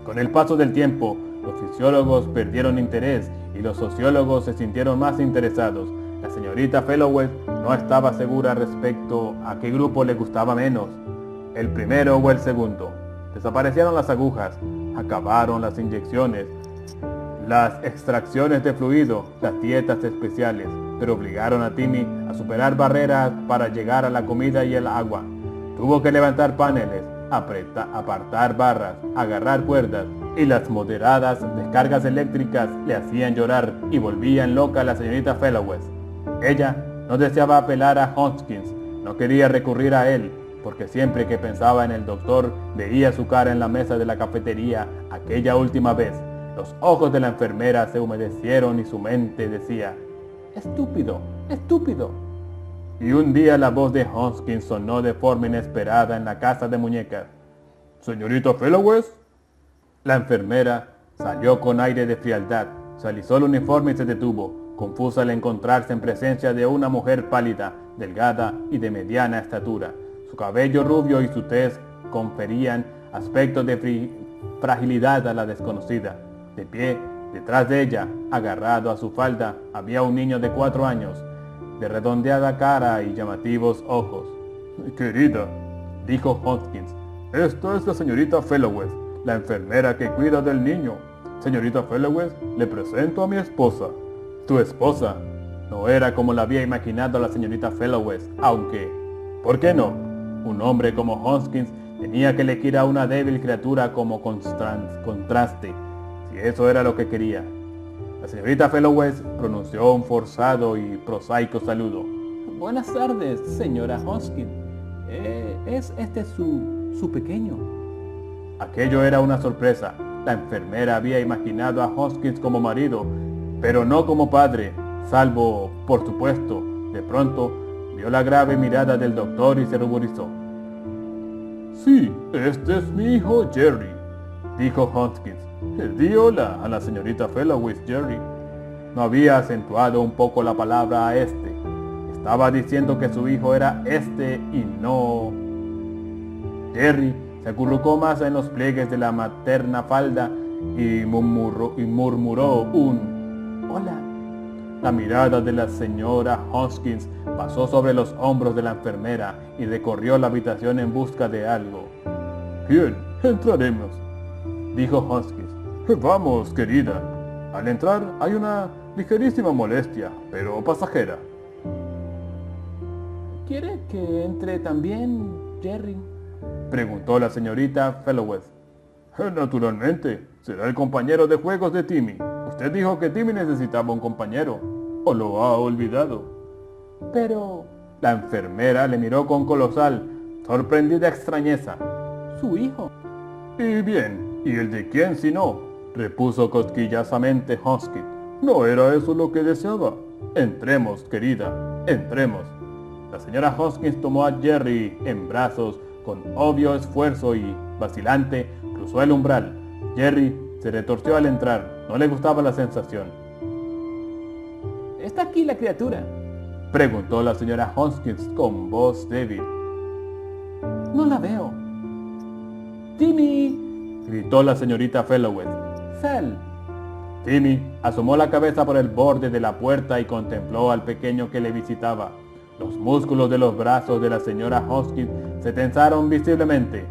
Con el paso del tiempo, los fisiólogos perdieron interés y los sociólogos se sintieron más interesados. La señorita Fellowes no estaba segura respecto a qué grupo le gustaba menos, el primero o el segundo. Desaparecieron las agujas, acabaron las inyecciones, las extracciones de fluido, las dietas especiales, pero obligaron a Timmy a superar barreras para llegar a la comida y el agua. Tuvo que levantar paneles, apartar barras, agarrar cuerdas, y las moderadas descargas eléctricas le hacían llorar y volvían loca a la señorita Fellowes. Ella no deseaba apelar a Hoskins, no quería recurrir a él, porque siempre que pensaba en el doctor veía su cara en la mesa de la cafetería aquella última vez. Los ojos de la enfermera se humedecieron y su mente decía: «Estúpido, estúpido». Y un día la voz de Hoskins sonó de forma inesperada en la casa de muñecas. «¿Señorita Fellowes?» La enfermera salió con aire de frialdad, se alisó el uniforme y se detuvo, confusa al encontrarse en presencia de una mujer pálida, delgada y de mediana estatura. Su cabello rubio y su tez conferían aspecto de fragilidad a la desconocida. De pie, detrás de ella, agarrado a su falda, había un niño de 4 años, de redondeada cara y llamativos ojos. «Querida», dijo Hoskins, «esta es la señorita Fellowes, la enfermera que cuida del niño. Señorita Fellowes, le presento a mi esposa». «¿Tu esposa?» No era como la había imaginado la señorita Fellowes, aunque, ¿por qué no? Un hombre como Hoskins tenía que elegir a una débil criatura como contraste, si eso era lo que quería. La señorita Fellowes pronunció un forzado y prosaico saludo. «Buenas tardes, señora Hoskins. ¿Es este su pequeño?» Aquello era una sorpresa. La enfermera había imaginado a Hoskins como marido, pero no como padre, salvo, por supuesto, de pronto, vio la grave mirada del doctor y se ruborizó. «Sí, este es mi hijo Jerry», dijo Hoskins. «Di hola a la señorita Fellowes, Jerry». No había acentuado un poco la palabra a este. Estaba diciendo que su hijo era este y no... Jerry se acurrucó más en los pliegues de la materna falda y murmuró un «hola». La mirada de la señora Hoskins pasó sobre los hombros de la enfermera y recorrió la habitación en busca de algo. «Bien, entraremos», dijo Hoskins. «Vamos, querida. Al entrar hay una ligerísima molestia, pero pasajera». «¿Quiere que entre también, Jerry?», preguntó la señorita Fellowes. «Naturalmente, será el compañero de juegos de Timmy. Usted dijo que Timmy necesitaba un compañero, ¿o lo ha olvidado?» «Pero...» La enfermera le miró con colosal, sorprendida extrañeza. «Su hijo». «Y bien, ¿y el de quién si no?», repuso cosquillosamente Hoskins. «¿No era eso lo que deseaba? Entremos, querida, entremos». La señora Hoskins tomó a Jerry en brazos con obvio esfuerzo y, vacilante, cruzó el umbral. Jerry se retorció al entrar, no le gustaba la sensación. «¿Está aquí la criatura?», preguntó la señora Hoskins con voz débil. «No la veo». «Timmy», gritó la señorita Fellowes. «Sal». Timmy asomó la cabeza por el borde de la puerta y contempló al pequeño que le visitaba. Los músculos de los brazos de la señora Hoskins se tensaron visiblemente.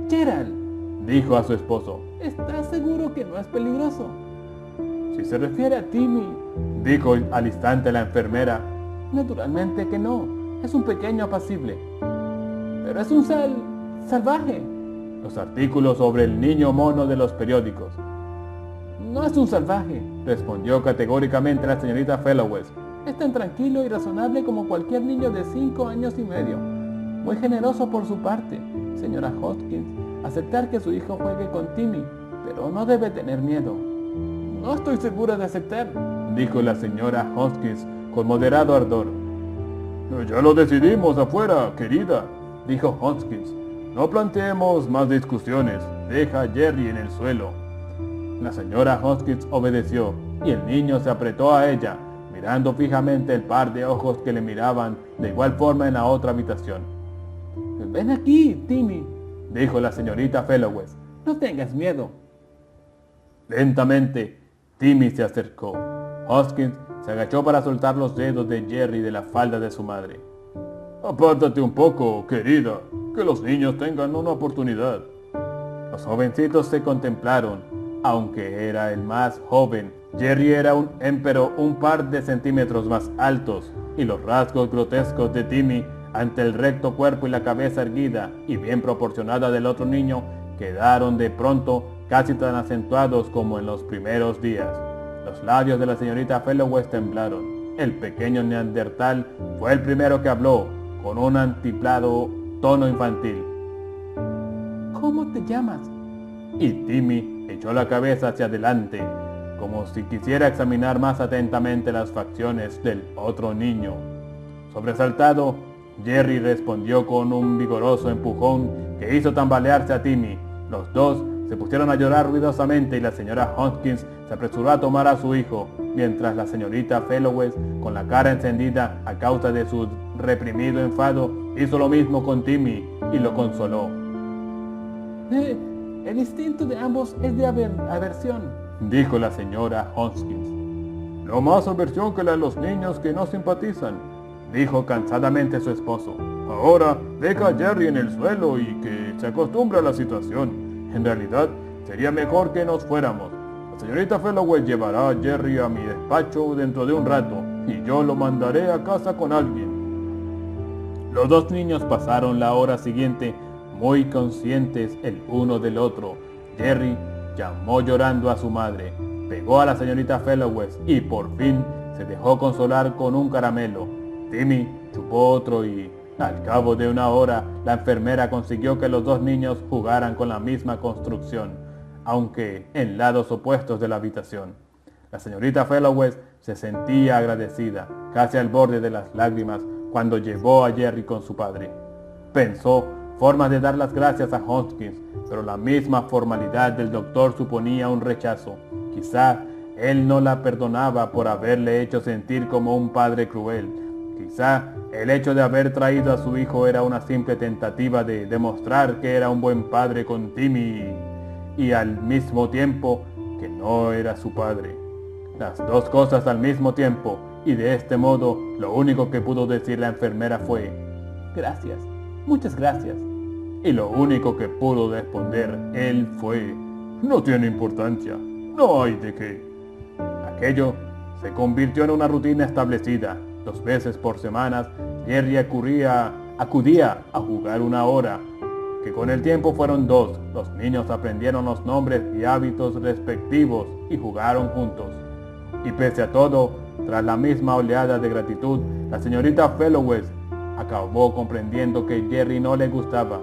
«Gerald», dijo a su esposo. «¿estás seguro que no es peligroso?». Si se refiere a Timmy, dijo al instante la enfermera. Naturalmente que no, es un pequeño apacible. Pero es un salvaje. Los artículos sobre el niño mono de los periódicos. No es un salvaje, respondió categóricamente la señorita Fellowes. Es tan tranquilo y razonable como cualquier niño de 5 años y medio. Muy generoso por su parte, señora Hoskins, aceptar que su hijo juegue con Timmy, pero no debe tener miedo. No estoy segura de aceptar, dijo la señora Hoskins con moderado ardor. Ya lo decidimos afuera, querida, dijo Hoskins. No planteemos más discusiones. Deja a Jerry en el suelo. La señora Hoskins obedeció y el niño se apretó a ella, mirando fijamente el par de ojos que le miraban de igual forma en la otra habitación. Ven aquí, Timmy, dijo la señorita Fellowes. No tengas miedo. Lentamente, Timmy se acercó. Hoskins se agachó para soltar los dedos de Jerry de la falda de su madre. Apártate un poco, querida, que los niños tengan una oportunidad. Los jovencitos se contemplaron. Aunque era el más joven, Jerry era un émpero un par de centímetros más altos, y los rasgos grotescos de Timmy ante el recto cuerpo y la cabeza erguida y bien proporcionada del otro niño quedaron de pronto casi tan acentuados como en los primeros días. Los labios de la señorita Fellowes temblaron. El pequeño neandertal fue el primero que habló, con un antiplado tono infantil. ¿Cómo te llamas? Y Timmy echó la cabeza hacia adelante, como si quisiera examinar más atentamente las facciones del otro niño. Sobresaltado, Jerry respondió con un vigoroso empujón que hizo tambalearse a Timmy. Los dos se pusieron a llorar ruidosamente y la señora Hoskins se apresuró a tomar a su hijo, mientras la señorita Fellowes, con la cara encendida a causa de su reprimido enfado, hizo lo mismo con Timmy y lo consoló. El instinto de ambos es de aversión, dijo la señora Hoskins. No más aversión que la de los niños que no simpatizan, dijo cansadamente su esposo. Ahora deja a Jerry en el suelo y que se acostumbre a la situación. En realidad, sería mejor que nos fuéramos. La señorita Fellowes llevará a Jerry a mi despacho dentro de un rato y yo lo mandaré a casa con alguien. Los dos niños pasaron la hora siguiente muy conscientes el uno del otro. Jerry llamó llorando a su madre, pegó a la señorita Fellowes y por fin se dejó consolar con un caramelo. Timmy chupó otro y, al cabo de una hora, la enfermera consiguió que los dos niños jugaran con la misma construcción, aunque en lados opuestos de la habitación. La señorita Fellowes se sentía agradecida, casi al borde de las lágrimas, cuando llevó a Jerry con su padre. Pensó formas de dar las gracias a Hoskins, pero la misma formalidad del doctor suponía un rechazo. Quizá él no la perdonaba por haberle hecho sentir como un padre cruel. Quizá el hecho de haber traído a su hijo era una simple tentativa de demostrar que era un buen padre con Timmy y al mismo tiempo que no era su padre. Las dos cosas al mismo tiempo, y de este modo lo único que pudo decir la enfermera fue gracias, muchas gracias. Y lo único que pudo responder él fue no tiene importancia, no hay de qué. Aquello se convirtió en una rutina establecida. 2 veces por semana Jerry acudía a jugar 1 hora, que con el tiempo fueron 2. Los niños aprendieron los nombres y hábitos respectivos y jugaron juntos. Y pese a todo, tras la misma oleada de gratitud, la señorita Fellowes acabó comprendiendo que Jerry no le gustaba.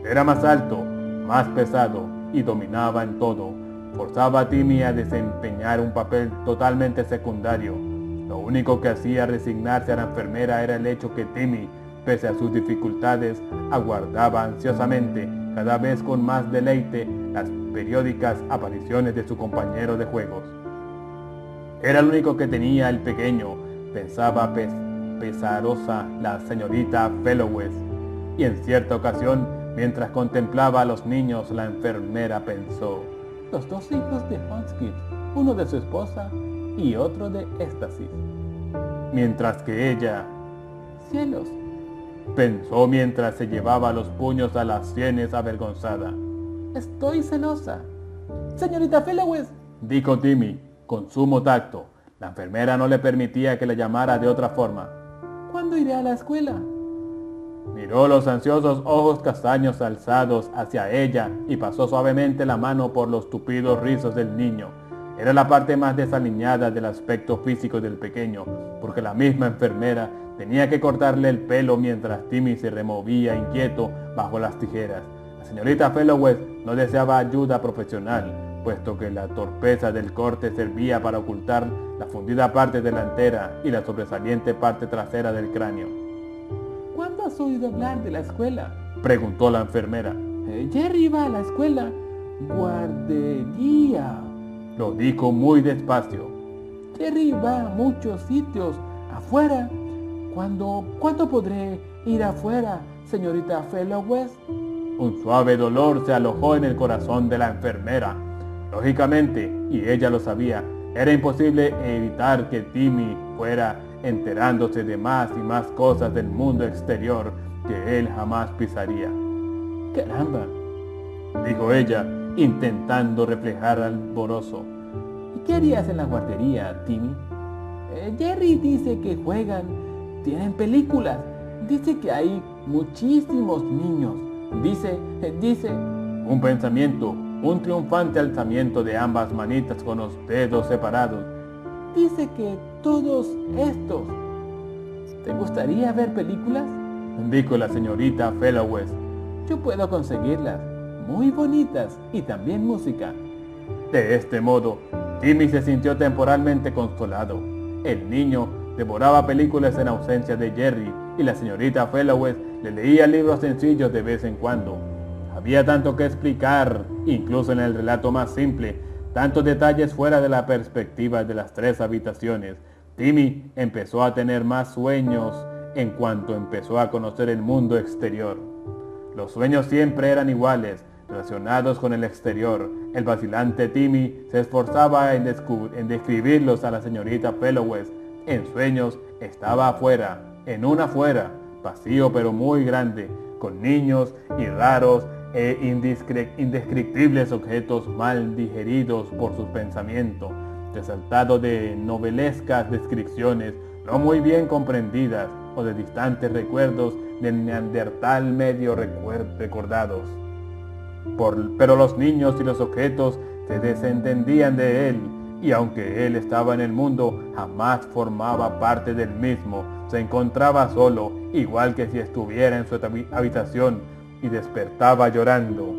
Era más alto, más pesado y dominaba en todo. Forzaba a Timmy a desempeñar un papel totalmente secundario. Lo único que hacía resignarse a la enfermera era el hecho que Timmy, pese a sus dificultades, aguardaba ansiosamente, cada vez con más deleite, las periódicas apariciones de su compañero de juegos. Era el único que tenía el pequeño, pensaba pesarosa la señorita Fellowes, y en cierta ocasión, mientras contemplaba a los niños, la enfermera pensó: los 2 hijos de Hoskins, uno de su esposa y otro de Éxtasis. Mientras que ella, cielos, pensó mientras se llevaba los puños a las sienes avergonzada. Estoy celosa. Señorita Fellowes, dijo Timmy. con sumo tacto. La enfermera no le permitía que le llamara de otra forma. ¿Cuándo iré a la escuela? Miró los ansiosos ojos castaños alzados hacia ella y pasó suavemente la mano por los tupidos rizos del niño. Era la parte más desaliñada del aspecto físico del pequeño, porque la misma enfermera tenía que cortarle el pelo mientras Timmy se removía inquieto bajo las tijeras. La señorita Fellowes no deseaba ayuda profesional, puesto que la torpeza del corte servía para ocultar la fundida parte delantera y la sobresaliente parte trasera del cráneo. ¿Cuándo has oído hablar de la escuela?, preguntó la enfermera. Jerry va a la escuela. Guardería. Lo dijo muy despacio. Jerry va a muchos sitios. Afuera. ¿Cuándo podré ir afuera, señorita Fellowes? Un suave dolor se alojó en el corazón de la enfermera. Lógicamente, y ella lo sabía, era imposible evitar que Timmy fuera enterándose de más y más cosas del mundo exterior que él jamás pisaría. Caramba, dijo ella, intentando reflejar alborozo. ¿Y qué harías en la guardería, Timmy? Jerry dice que juegan, tienen películas, dice que hay muchísimos niños, dice... Un pensamiento, un triunfante alzamiento de ambas manitas con los dedos separados. Dice que todos estos... ¿Te gustaría ver películas?, dijo la señorita Fellowes. Yo puedo conseguirlas, muy bonitas, y también música. De este modo, Timmy se sintió temporalmente consolado. El niño devoraba películas en ausencia de Jerry y la señorita Fellowes le leía libros sencillos de vez en cuando. Había tanto que explicar, incluso en el relato más simple, tantos detalles fuera de la perspectiva de las 3 habitaciones. Timmy empezó a tener más sueños en cuanto empezó a conocer el mundo exterior. Los sueños siempre eran iguales, relacionados con el exterior. El vacilante Timmy se esforzaba en describirlos a la señorita Fellowes. En sueños estaba afuera, en un afuera, vacío pero muy grande, con niños y raros e indescriptibles objetos mal digeridos por sus pensamientos, resaltados de novelescas descripciones no muy bien comprendidas o de distantes recuerdos del Neandertal medio recordados. Pero los niños y los objetos se desentendían de él, y aunque él estaba en el mundo, jamás formaba parte del mismo. Se encontraba solo, igual que si estuviera en su habitación, y despertaba llorando.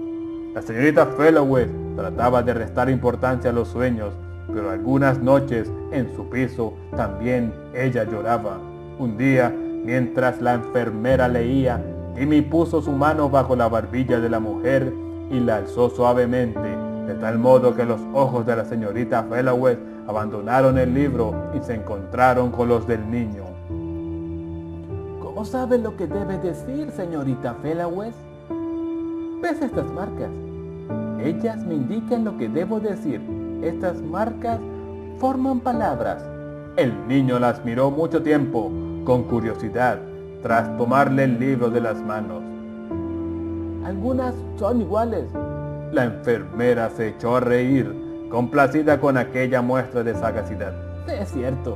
La señorita Fellowes trataba de restar importancia a los sueños, pero algunas noches en su piso también ella lloraba. Un día, mientras la enfermera leía, Timmy puso su mano bajo la barbilla de la mujer y la alzó suavemente, de tal modo que los ojos de la señorita Fellowes abandonaron el libro y se encontraron con los del niño. ¿Cómo sabe lo que debe decir, señorita Fellowes? ¿Ves estas marcas? Ellas me indican lo que debo decir. Estas marcas forman palabras. El niño las miró mucho tiempo, con curiosidad, tras tomarle el libro de las manos. Algunas son iguales. La enfermera se echó a reír, complacida con aquella muestra de sagacidad. Es cierto.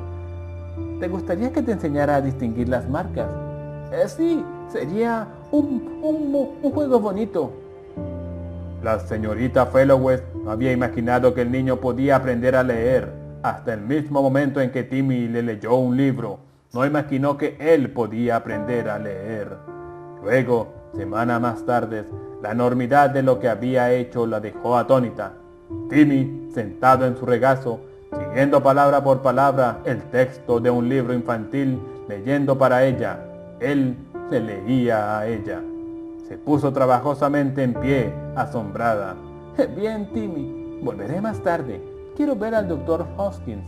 ¿Te gustaría que te enseñara a distinguir las marcas? Sí, sería un juego bonito. La señorita Fellowes no había imaginado que el niño podía aprender a leer. Hasta el mismo momento en que Timmy le leyó un libro, no imaginó que él podía aprender a leer. Luego, semanas más tarde, la enormidad de lo que había hecho la dejó atónita. Timmy, sentado en su regazo, siguiendo palabra por palabra el texto de un libro infantil, leyendo para ella, él se leía a ella. Se puso trabajosamente en pie, asombrada. Bien, Timmy, volveré más tarde. Quiero ver al doctor Hoskins.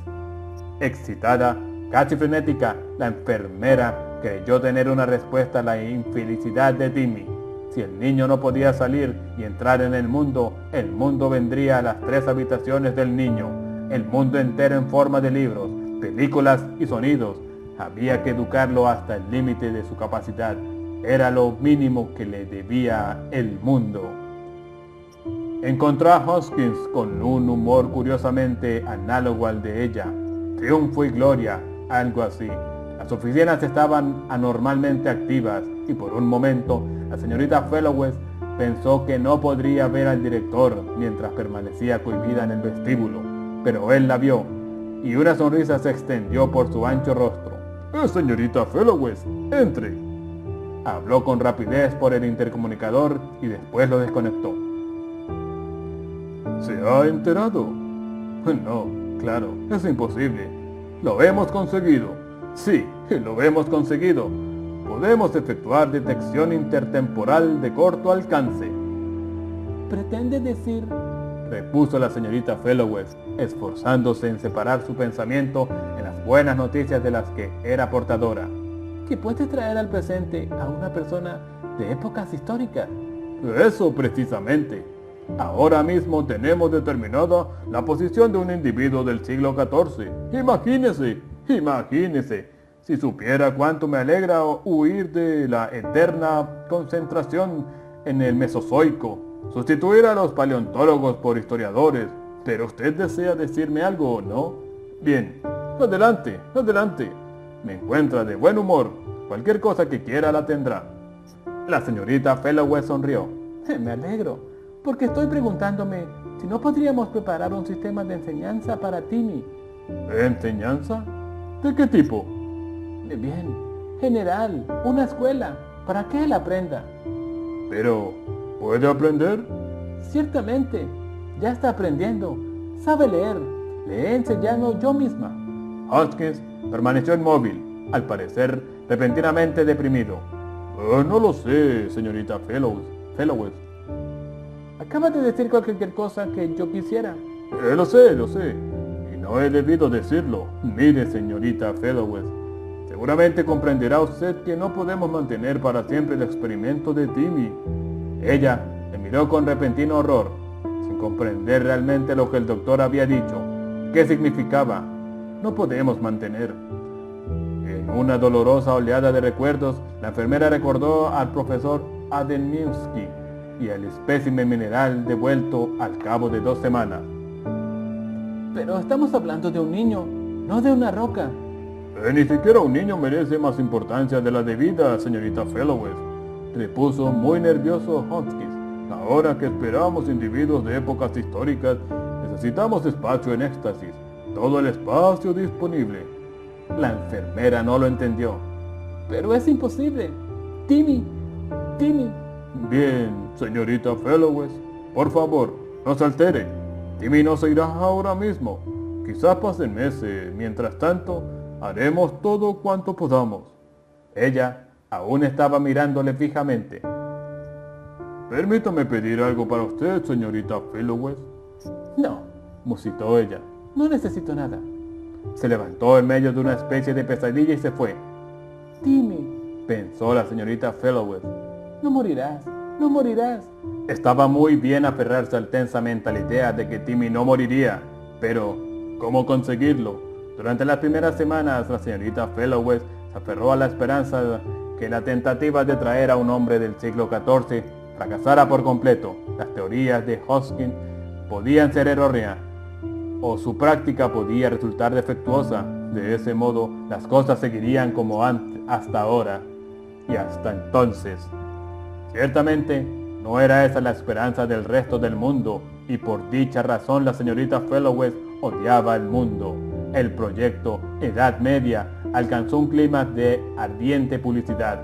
Excitada, casi frenética, la enfermera creyó tener una respuesta a la infelicidad de Timmy. Si el niño no podía salir y entrar en el mundo vendría a las 3 habitaciones del niño, el mundo entero en forma de libros, películas y sonidos. Había que educarlo hasta el límite de su capacidad. Era lo mínimo que le debía el mundo. Encontró a Hoskins con un humor curiosamente análogo al de ella. Triunfo y gloria, algo así. Las oficinas estaban anormalmente activas y por un momento la señorita Fellowes pensó que no podría ver al director mientras permanecía cohibida en el vestíbulo, pero él la vio y una sonrisa se extendió por su ancho rostro. Señorita Fellowes, entre. Habló con rapidez por el intercomunicador y después lo desconectó. ¿Se ha enterado? No, claro, es imposible. Lo hemos conseguido. Sí, lo hemos conseguido. Podemos efectuar detección intertemporal de corto alcance. ¿Pretende decir? Repuso la señorita Fellowes, esforzándose en separar su pensamiento en las buenas noticias de las que era portadora. ¿Que puede traer al presente a una persona de épocas históricas? Eso precisamente. Ahora mismo tenemos determinada la posición de un individuo del siglo XIV. Imagínese. Si supiera cuánto me alegra huir de la eterna concentración en el Mesozoico, sustituir a los paleontólogos por historiadores. Pero usted desea decirme algo, ¿no? Bien, adelante. Me encuentra de buen humor. Cualquier cosa que quiera la tendrá. La señorita Fellowes sonrió. Me alegro, porque estoy preguntándome si no podríamos preparar un sistema de enseñanza para Timmy. ¿Enseñanza? ¿De qué tipo? Bien, general, una escuela, para que él aprenda. Pero, ¿puede aprender? Ciertamente, ya está aprendiendo, sabe leer, le he enseñado yo misma. Hoskins permaneció inmóvil, al parecer repentinamente deprimido. No lo sé, señorita Fellowes. Acaba de decir cualquier cosa que yo quisiera. Lo sé, y no he debido decirlo. Mire, señorita Fellowes, seguramente comprenderá usted que no podemos mantener para siempre el experimento de Timmy. Ella le miró con repentino horror, sin comprender realmente lo que el doctor había dicho. ¿Qué significaba? No podemos mantener. En una dolorosa oleada de recuerdos, la enfermera recordó al profesor Adeniewski y el espécimen mineral devuelto al cabo de 2 semanas. Pero estamos hablando de un niño, no de una roca. Ni siquiera un niño merece más importancia de la debida, señorita Fellowes, repuso muy nervioso Hoskins. Ahora que esperamos individuos de épocas históricas, necesitamos espacio en éxtasis, todo el espacio disponible. La enfermera no lo entendió. Pero es imposible. Timmy. Bien, señorita Fellowes, por favor, no se altere. Timmy no se irá ahora mismo. Quizás pasen meses. Mientras tanto, haremos todo cuanto podamos. Ella aún estaba mirándole fijamente. Permítame pedir algo para usted, señorita Fellowes. No, musitó ella. No necesito nada. Se levantó en medio de una especie de pesadilla y se fue. Timmy, pensó la señorita Fellowes. No morirás. Estaba muy bien aferrarse tensamente a la idea de que Timmy no moriría, pero ¿cómo conseguirlo? Durante las primeras semanas, la señorita Fellowes se aferró a la esperanza que la tentativa de traer a un hombre del siglo XIV fracasara por completo. Las teorías de Hoskins podían ser erróneas, o su práctica podía resultar defectuosa. De ese modo, las cosas seguirían como antes, hasta ahora y hasta entonces. Ciertamente, no era esa la esperanza del resto del mundo, y por dicha razón la señorita Fellowes odiaba el mundo. El proyecto Edad Media alcanzó un clímax de ardiente publicidad.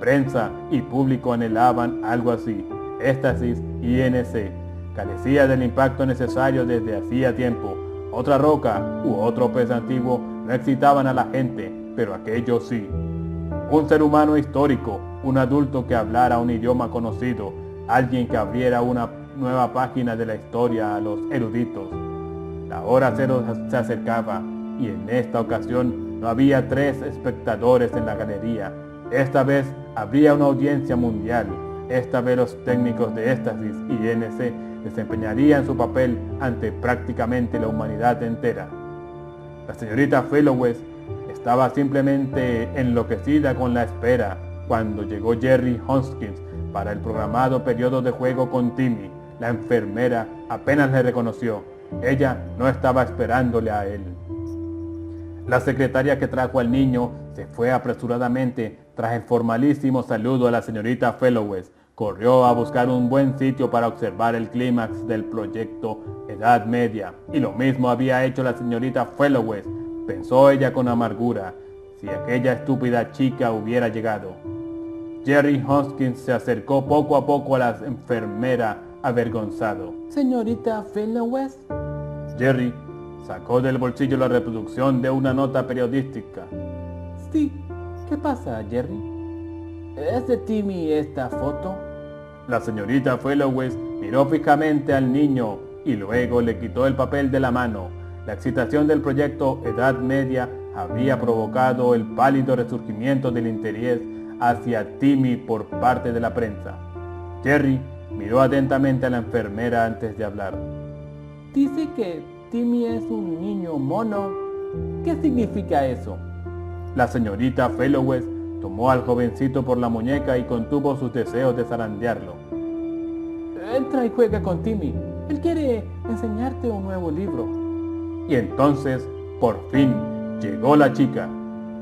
Prensa y público anhelaban algo así. Éxtasis INC carecía del impacto necesario desde hacía tiempo. Otra roca u otro pez antiguo no excitaban a la gente, pero aquello sí. Un ser humano histórico, un adulto que hablara un idioma conocido, alguien que abriera una nueva página de la historia a los eruditos. La hora cero se acercaba y en esta ocasión no había 3 espectadores en la galería. Esta vez habría una audiencia mundial. Esta vez los técnicos de Éxtasis y INC desempeñarían su papel ante prácticamente la humanidad entera. La señorita Fellowes estaba simplemente enloquecida con la espera cuando llegó Jerry Hoskins para el programado periodo de juego con Timmy. La enfermera apenas le reconoció. Ella no estaba esperándole a él. La secretaria que trajo al niño se fue apresuradamente tras el formalísimo saludo a la señorita Fellowes. Corrió a buscar un buen sitio para observar el clímax del proyecto Edad Media, y lo mismo había hecho la señorita Fellowes, pensó ella con amargura, si aquella estúpida chica hubiera llegado. Jerry Hoskins se acercó poco a poco a la enfermera avergonzado. Señorita Fellowes. Jerry sacó del bolsillo la reproducción de una nota periodística. Sí, ¿qué pasa, Jerry? ¿Es de Timmy esta foto? La señorita Fellowes miró fijamente al niño y luego le quitó el papel de la mano. La excitación del proyecto Edad Media había provocado el pálido resurgimiento del interés hacia Timmy por parte de la prensa. Jerry miró atentamente a la enfermera antes de hablar. Dice que Timmy es un niño mono. ¿Qué significa eso? La señorita Fellowes tomó al jovencito por la muñeca y contuvo sus deseos de zarandearlo. Entra y juega con Timmy. Él quiere enseñarte un nuevo libro. Y entonces, por fin, llegó la chica.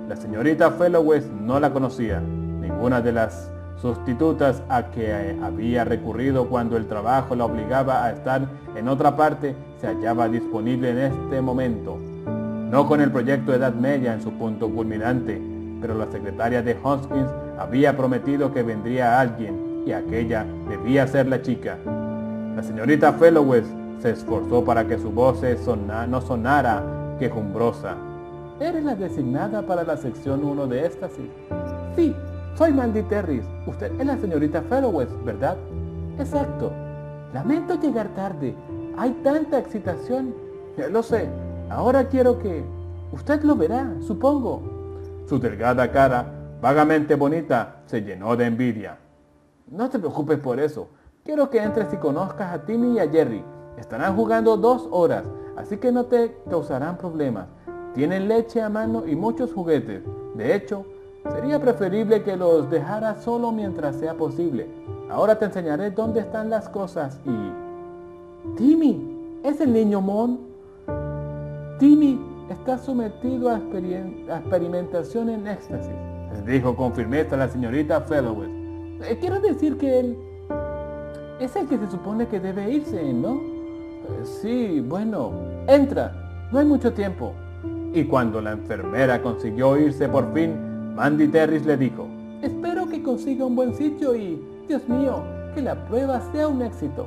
La señorita Fellowes no la conocía. Ninguna de las sustitutas a que había recurrido cuando el trabajo la obligaba a estar en otra parte se hallaba disponible en este momento. No con el proyecto Edad Media en su punto culminante, pero la secretaria de Hoskins había prometido que vendría alguien y aquella debía ser la chica. La señorita Fellowes se esforzó para que su voz no sonara quejumbrosa. ¿Eres la designada para la sección 1 de Éxtasis? Sí, soy Mandy Terris. Usted es la señorita Fellowes, ¿verdad? Exacto. Lamento llegar tarde. Hay tanta excitación. Lo sé. Ahora quiero que... Usted lo verá, supongo. Su delgada cara, vagamente bonita, se llenó de envidia. No te preocupes por eso. Quiero que entres y conozcas a Timmy y a Jerry. Estarán jugando 2 horas, así que no te causarán problemas. Tienen leche a mano y muchos juguetes. De hecho, sería preferible que los dejaras solo mientras sea posible. Ahora te enseñaré dónde están las cosas y... Timmy, ¿es el niño Mon? Timmy está sometido a experimentación en éxtasis, dijo con firmeza la señorita Fellowes. Quiero decir que él es el que se supone que debe irse, ¿no? Sí, bueno, entra, no hay mucho tiempo. Y cuando la enfermera consiguió irse por fin, Mandy Terris le dijo, espero que consiga un buen sitio y, Dios mío, que la prueba sea un éxito.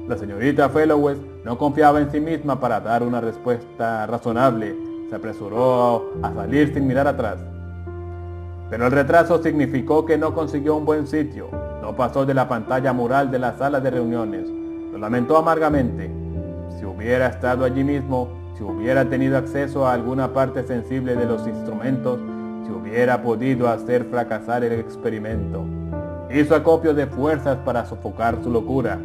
La señorita Fellowes no confiaba en sí misma para dar una respuesta razonable. Se apresuró a salir sin mirar atrás. Pero el retraso significó que no consiguió un buen sitio. No pasó de la pantalla mural de la sala de reuniones. Lo lamentó amargamente. Si hubiera estado allí mismo, si hubiera tenido acceso a alguna parte sensible de los instrumentos, si hubiera podido hacer fracasar el experimento. Hizo acopio de fuerzas para sofocar su locura.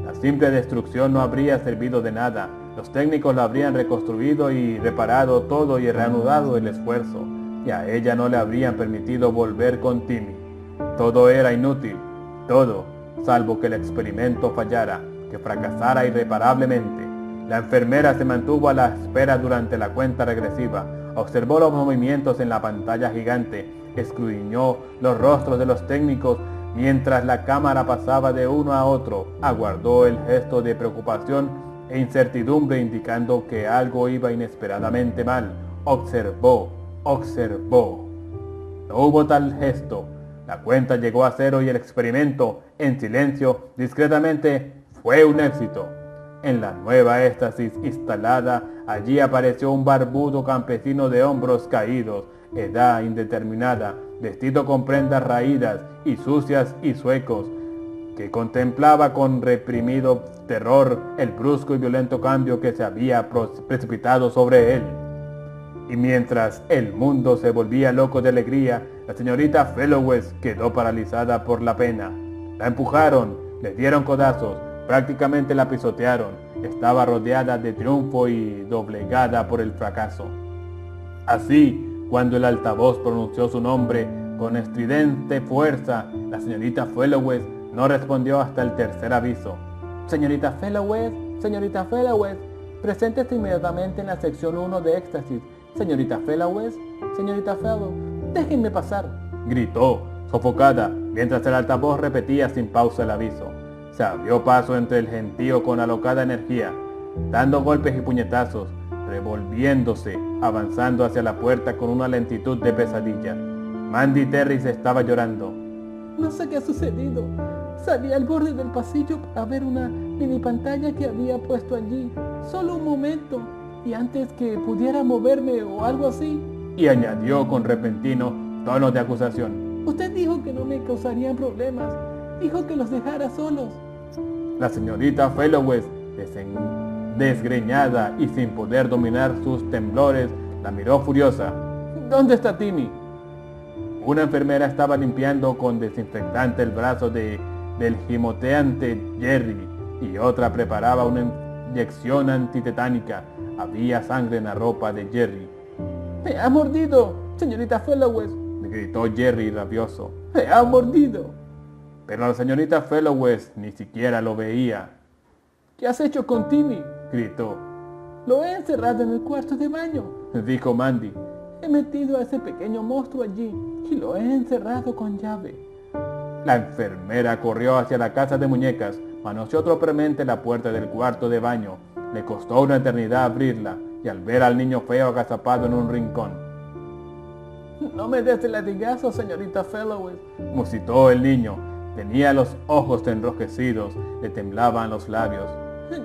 La simple destrucción no habría servido de nada. Los técnicos lo habrían reconstruido y reparado todo y reanudado el esfuerzo, y a ella no le habrían permitido volver con Timmy. Todo era inútil, todo, salvo que el experimento fallara, que fracasara irreparablemente. La enfermera se mantuvo a la espera durante la cuenta regresiva, observó los movimientos en la pantalla gigante, escudriñó los rostros de los técnicos mientras la cámara pasaba de uno a otro, aguardó el gesto de preocupación e incertidumbre indicando que algo iba inesperadamente mal. Observó. No hubo tal gesto. La cuenta llegó a 0 y el experimento, en silencio, discretamente, fue un éxito. En la nueva éxtasis instalada, allí apareció un barbudo campesino de hombros caídos, edad indeterminada, vestido con prendas raídas y sucias y suecos, que contemplaba con reprimido terror el brusco y violento cambio que se había precipitado sobre él. Y mientras el mundo se volvía loco de alegría, la señorita Fellowes quedó paralizada por la pena. La empujaron, le dieron codazos, prácticamente la pisotearon. Estaba rodeada de triunfo y doblegada por el fracaso. Así, cuando el altavoz pronunció su nombre con estridente fuerza, la señorita Fellowes no respondió hasta el tercer aviso. Señorita Fellowes, señorita Fellowes, preséntese inmediatamente en la sección 1 de éxtasis. Señorita Fellowes, señorita Fellow, déjenme pasar, gritó, sofocada, mientras el altavoz repetía sin pausa el aviso. Se abrió paso entre el gentío con alocada energía, dando golpes y puñetazos, revolviéndose, avanzando hacia la puerta con una lentitud de pesadilla. Mandy Terry se estaba llorando. No sé qué ha sucedido. Salí al borde del pasillo para ver una mini pantalla que había puesto allí. Solo un momento. Y antes que pudiera moverme o algo así. Y añadió con repentino tono de acusación. Usted dijo que no me causarían problemas. Dijo que los dejara solos. La señorita Fellowes, desgreñada y sin poder dominar sus temblores, la miró furiosa. ¿Dónde está Timmy? Una enfermera estaba limpiando con desinfectante el brazo del gimoteante Jerry y otra preparaba una inyección antitetánica. Había sangre en la ropa de Jerry. ¡Me ha mordido, señorita Fellowes!, gritó Jerry rabioso. ¡Me ha mordido! Pero la señorita Fellowes ni siquiera lo veía. ¿Qué has hecho con Timmy?, gritó. Lo he encerrado en el cuarto de baño, dijo Mandy. He metido a ese pequeño monstruo allí y lo he encerrado con llave. La enfermera corrió hacia la casa de muñecas, manoseó torpemente la puerta del cuarto de baño. Le costó una eternidad abrirla y al ver al niño feo agazapado en un rincón. No me des el latigazo, señorita Fellowes, musitó el niño. Tenía los ojos enrojecidos, le temblaban los labios.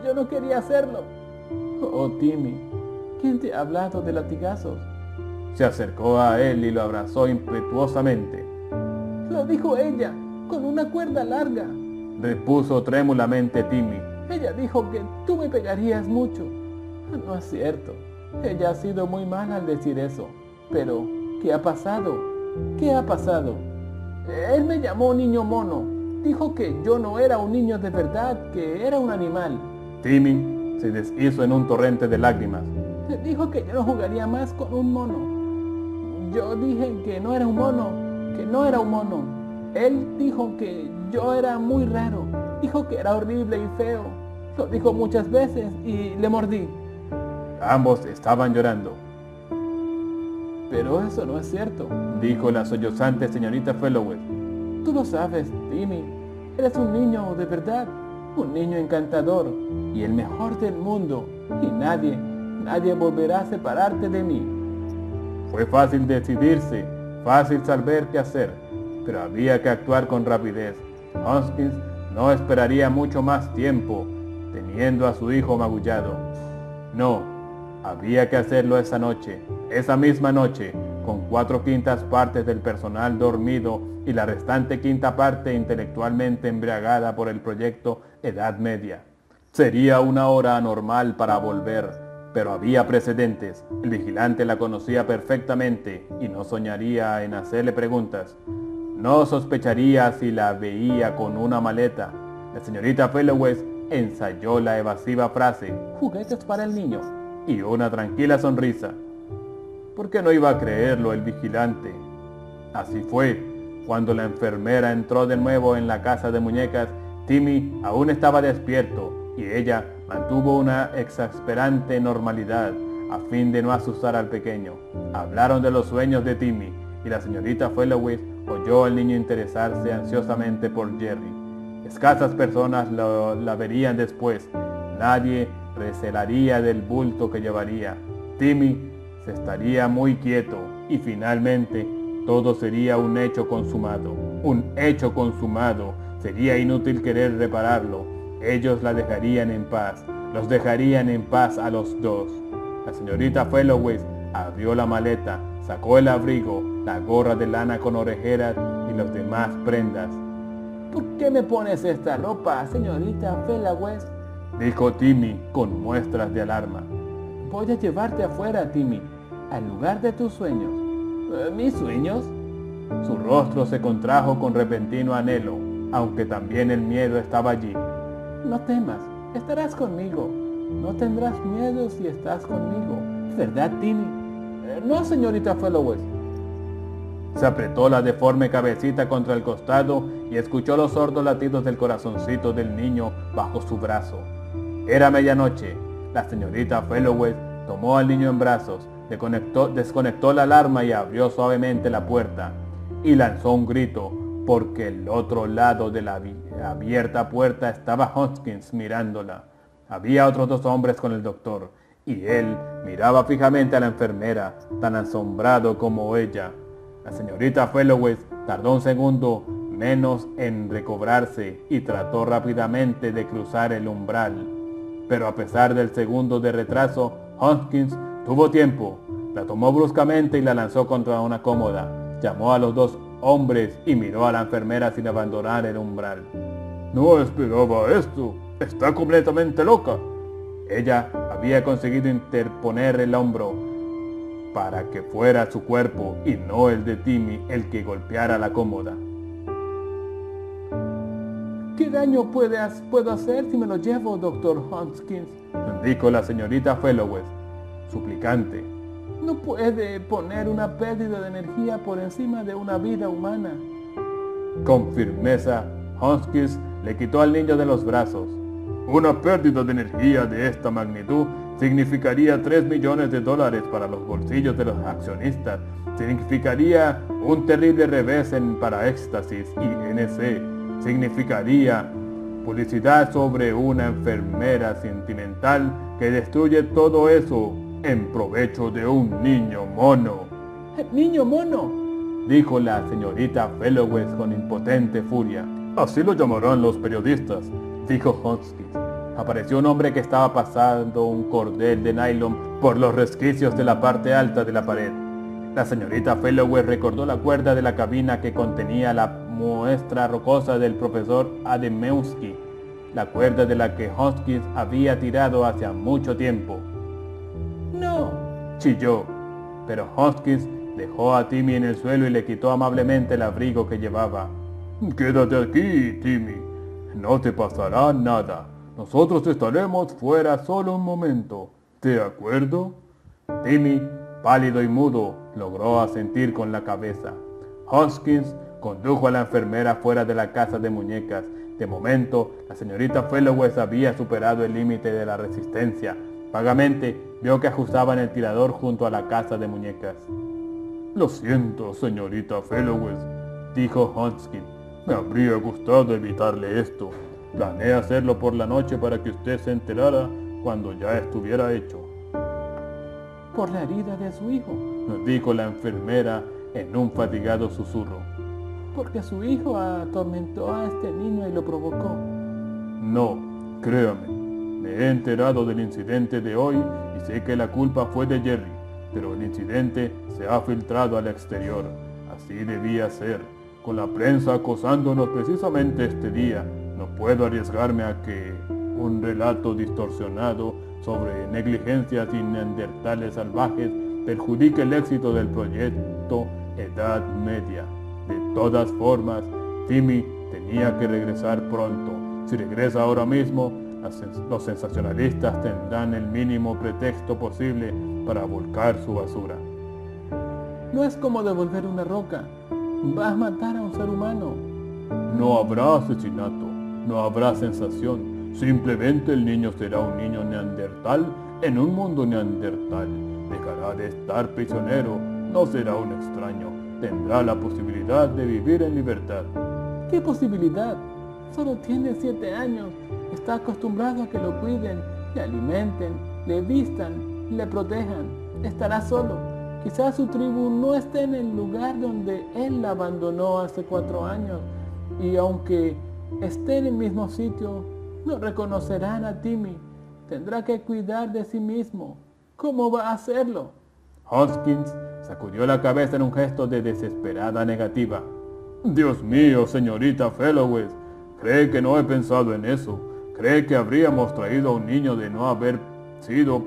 Yo no quería hacerlo. Oh, Timmy, ¿quién te ha hablado de latigazos? Se acercó a él y lo abrazó impetuosamente. Lo dijo ella, con una cuerda larga, repuso trémulamente Timmy. Ella dijo que tú me pegarías mucho. No es cierto. Ella ha sido muy mala al decir eso. Pero, ¿qué ha pasado? ¿Qué ha pasado? Él me llamó niño mono. Dijo que yo no era un niño de verdad, que era un animal. Timmy se deshizo en un torrente de lágrimas. Dijo que yo no jugaría más con un mono. Yo dije que no era un mono, que no era un mono. Él dijo que yo era muy raro. Dijo que era horrible y feo. Lo dijo muchas veces y le mordí. Ambos estaban llorando. Pero eso no es cierto, dijo la sollozante señorita Fellowes. Tú lo sabes, Timmy. Eres un niño de verdad, un niño encantador y el mejor del mundo. Y nadie volverá a separarte de mí. Fue fácil decidirse, fácil saber qué hacer, pero había que actuar con rapidez. Hoskins no esperaría mucho más tiempo, teniendo a su hijo magullado. No, había que hacerlo esa noche, esa misma noche, con 4/5 partes del personal dormido y la restante 1/5 parte intelectualmente embriagada por el proyecto Edad Media. Sería una hora anormal para volver, pero había precedentes. El vigilante la conocía perfectamente y no soñaría en hacerle preguntas. No sospecharía si la veía con una maleta. La señorita Fellowes ensayó la evasiva frase, juguetes para el niño, y una tranquila sonrisa. ¿Por qué no iba a creerlo el vigilante? Así fue. Cuando la enfermera entró de nuevo en la casa de muñecas, Timmy aún estaba despierto y ella mantuvo una exasperante normalidad a fin de no asustar al pequeño. Hablaron de los sueños de Timmy y la señorita Fellowes oyó al niño interesarse ansiosamente por Jerry. Escasas personas la verían después. Nadie recelaría del bulto que llevaría. Timmy se estaría muy quieto y finalmente todo sería un hecho consumado. Un hecho consumado. Sería inútil querer repararlo. Ellos la dejarían en paz. Los dejarían en paz a los dos. La señorita Fellowes abrió la maleta, sacó el abrigo, la gorra de lana con orejeras y las demás prendas. ¿Por qué me pones esta ropa, señorita Fellowes?, dijo Timmy con muestras de alarma. Voy a llevarte afuera, Timmy, al lugar de tus sueños. ¿Mis sueños? Su rostro se contrajo con repentino anhelo, aunque también el miedo estaba allí. No temas, estarás conmigo. No tendrás miedo si estás conmigo. ¿Verdad, Timmy? No, señorita Fellowes. Se apretó la deforme cabecita contra el costado y escuchó los sordos latidos del corazoncito del niño bajo su brazo. Era medianoche. La señorita Fellowes tomó al niño en brazos, desconectó la alarma y abrió suavemente la puerta. Y lanzó un grito, porque el otro lado de la abierta puerta estaba Hopkins mirándola. Había otros dos hombres con el doctor, y él miraba fijamente a la enfermera, tan asombrado como ella. La señorita Fellowes tardó un segundo menos en recobrarse y trató rápidamente de cruzar el umbral. Pero a pesar del segundo de retraso, Hopkins tuvo tiempo. La tomó bruscamente y la lanzó contra una cómoda. Llamó a los dos hombres y miró a la enfermera sin abandonar el umbral. «No esperaba esto. Está completamente loca». Ella había conseguido interponer el hombro para que fuera su cuerpo y no el de Timmy el que golpeara la cómoda. ¿Qué daño puedo hacer si me lo llevo, doctor Hopkins?, dijo la señorita Fellowes, suplicante. No puede poner una pérdida de energía por encima de una vida humana. Con firmeza, Hopkins le quitó al niño de los brazos. Una pérdida de energía de esta magnitud significaría $3 millones para los bolsillos de los accionistas. Significaría un terrible revés para Éxtasis y NC. Significaría publicidad sobre una enfermera sentimental que destruye todo eso en provecho de un niño mono. ¡Niño mono!, dijo la señorita Fellowes con impotente furia. Así lo llamarán los periodistas, dijo Hopkins. Apareció un hombre que estaba pasando un cordel de nylon por los resquicios de la parte alta de la pared. La señorita Fellowes recordó la cuerda de la cabina que contenía la muestra rocosa del profesor Adamowski, la cuerda de la que Hopkins había tirado hace mucho tiempo. «No», chilló, pero Hopkins dejó a Timmy en el suelo y le quitó amablemente el abrigo que llevaba. «Quédate aquí, Timmy. No te pasará nada. Nosotros estaremos fuera solo un momento. ¿De acuerdo?» Timmy, pálido y mudo, logró asentir con la cabeza. Hopkins condujo a la enfermera fuera de la casa de muñecas. De momento, la señorita Fellowes había superado el límite de la resistencia. Vagamente vio que ajustaban el tirador junto a la casa de muñecas. «Lo siento, señorita Fellowes», dijo Hopkins. «Me habría gustado evitarle esto. Planeé hacerlo por la noche para que usted se enterara cuando ya estuviera hecho». «Por la herida de su hijo», dijo la enfermera en un fatigado susurro. «Porque su hijo atormentó a este niño y lo provocó». «No, créame. Me he enterado del incidente de hoy y sé que la culpa fue de Jerry, pero el incidente se ha filtrado al exterior. Así debía ser, con la prensa acosándonos precisamente este día. No puedo arriesgarme a que un relato distorsionado sobre negligencias y neandertales salvajes perjudique el éxito del proyecto Edad Media. De todas formas, Timmy tenía que regresar pronto. Si regresa ahora mismo, los sensacionalistas tendrán el mínimo pretexto posible para volcar su basura». «No es como devolver una roca. Va a matar a un ser humano». «No habrá asesinato, no habrá sensación. Simplemente el niño será un niño neandertal en un mundo neandertal. Dejará de estar prisionero, no será un extraño. Tendrá la posibilidad de vivir en libertad». «¿Qué posibilidad? Solo tiene 7 años. Está acostumbrado a que lo cuiden, le alimenten, le vistan, le protejan. Estará solo. Quizás su tribu no esté en el lugar donde él la abandonó hace 4 años. Y aunque esté en el mismo sitio, no reconocerán a Timmy. Tendrá que cuidar de sí mismo. ¿Cómo va a hacerlo?» Hopkins sacudió la cabeza en un gesto de desesperada negativa. «Dios mío, señorita Fellowes, ¿cree que no he pensado en eso? ¿Cree que habríamos traído a un niño de no haber sido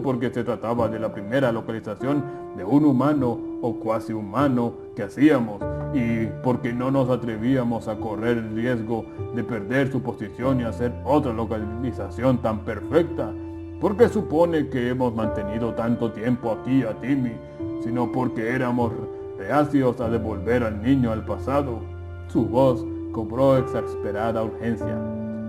porque se trataba de la primera localización de un humano o cuasi humano que hacíamos, y porque no nos atrevíamos a correr el riesgo de perder su posición y hacer otra localización tan perfecta? ¿Por qué supone que hemos mantenido tanto tiempo aquí a Timmy? Sino porque éramos reacios a devolver al niño al pasado. Su voz cobró exasperada urgencia.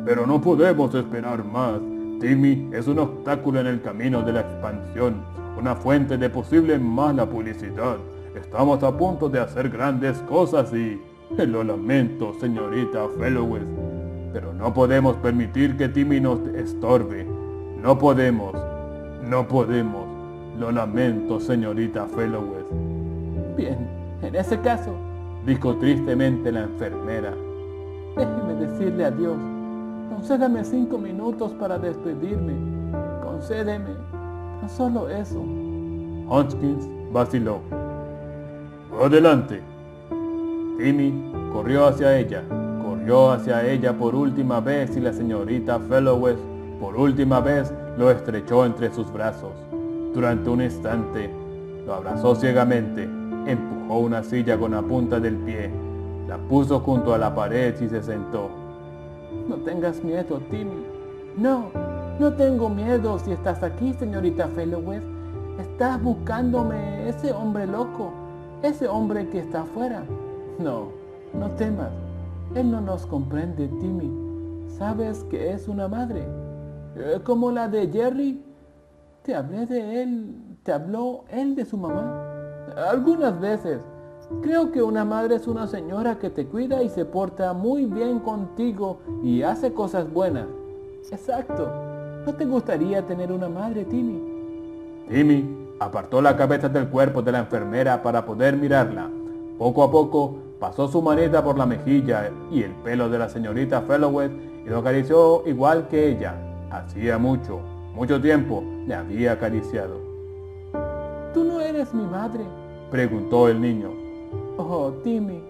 Pero no podemos esperar más. Timmy es un obstáculo en el camino de la expansión, una fuente de posible mala publicidad. Estamos a punto de hacer grandes cosas y... Lo lamento, señorita Fellowes, pero no podemos permitir que Timmy nos estorbe. No podemos. Lo lamento, señorita Fellowes. Bien, en ese caso, dijo tristemente la enfermera, déjeme decirle adiós. Concédame 5 minutos para despedirme. Concédeme. No solo eso. Hodgkins vaciló. Adelante. Timmy corrió hacia ella por última vez y la señorita Fellowes por última vez lo estrechó entre sus brazos. Durante un instante lo abrazó ciegamente, empujó una silla con la punta del pie, la puso junto a la pared y se sentó. No tengas miedo, Timmy. No tengo miedo si estás aquí, señorita Fellowes. Estás buscándome ese hombre loco, ese hombre que está afuera. No temas. Él no nos comprende, Timmy. Sabes que es una madre. Como la de Jerry. Te hablé de él. ¿Te habló él de su mamá? Algunas veces. Creo que una madre es una señora que te cuida y se porta muy bien contigo y hace cosas buenas. Exacto. ¿No te gustaría tener una madre, Timmy? Timmy apartó la cabeza del cuerpo de la enfermera para poder mirarla. Poco a poco pasó su manita por la mejilla y el pelo de la señorita Fellowes y lo acarició igual que ella. Hacía mucho tiempo le había acariciado. ¿Tú no eres mi madre?, preguntó el niño. Oh, Timmy,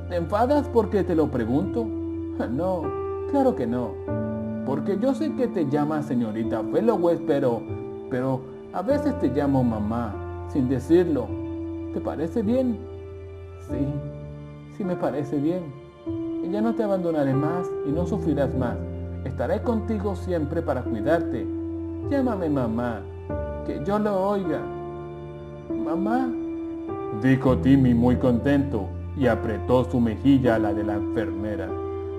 ¿te enfadas porque te lo pregunto? No, claro que no. Porque yo sé que te llamas señorita Fellowes, pero a veces te llamo mamá, sin decirlo. ¿Te parece bien? Sí me parece bien. Y ya no te abandonaré más y no sufrirás más. Estaré contigo siempre para cuidarte. Llámame mamá, que yo lo oiga. Mamá, dijo Timmy muy contento y apretó su mejilla a la de la enfermera.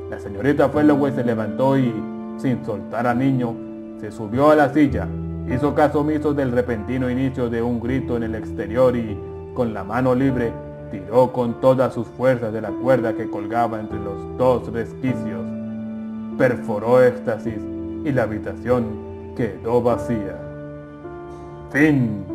La señorita Fellowes se levantó y, sin soltar al niño, se subió a la silla, hizo caso omiso del repentino inicio de un grito en el exterior y, con la mano libre, tiró con todas sus fuerzas de la cuerda que colgaba entre los dos resquicios. Perforó éxtasis y la habitación quedó vacía. Fin.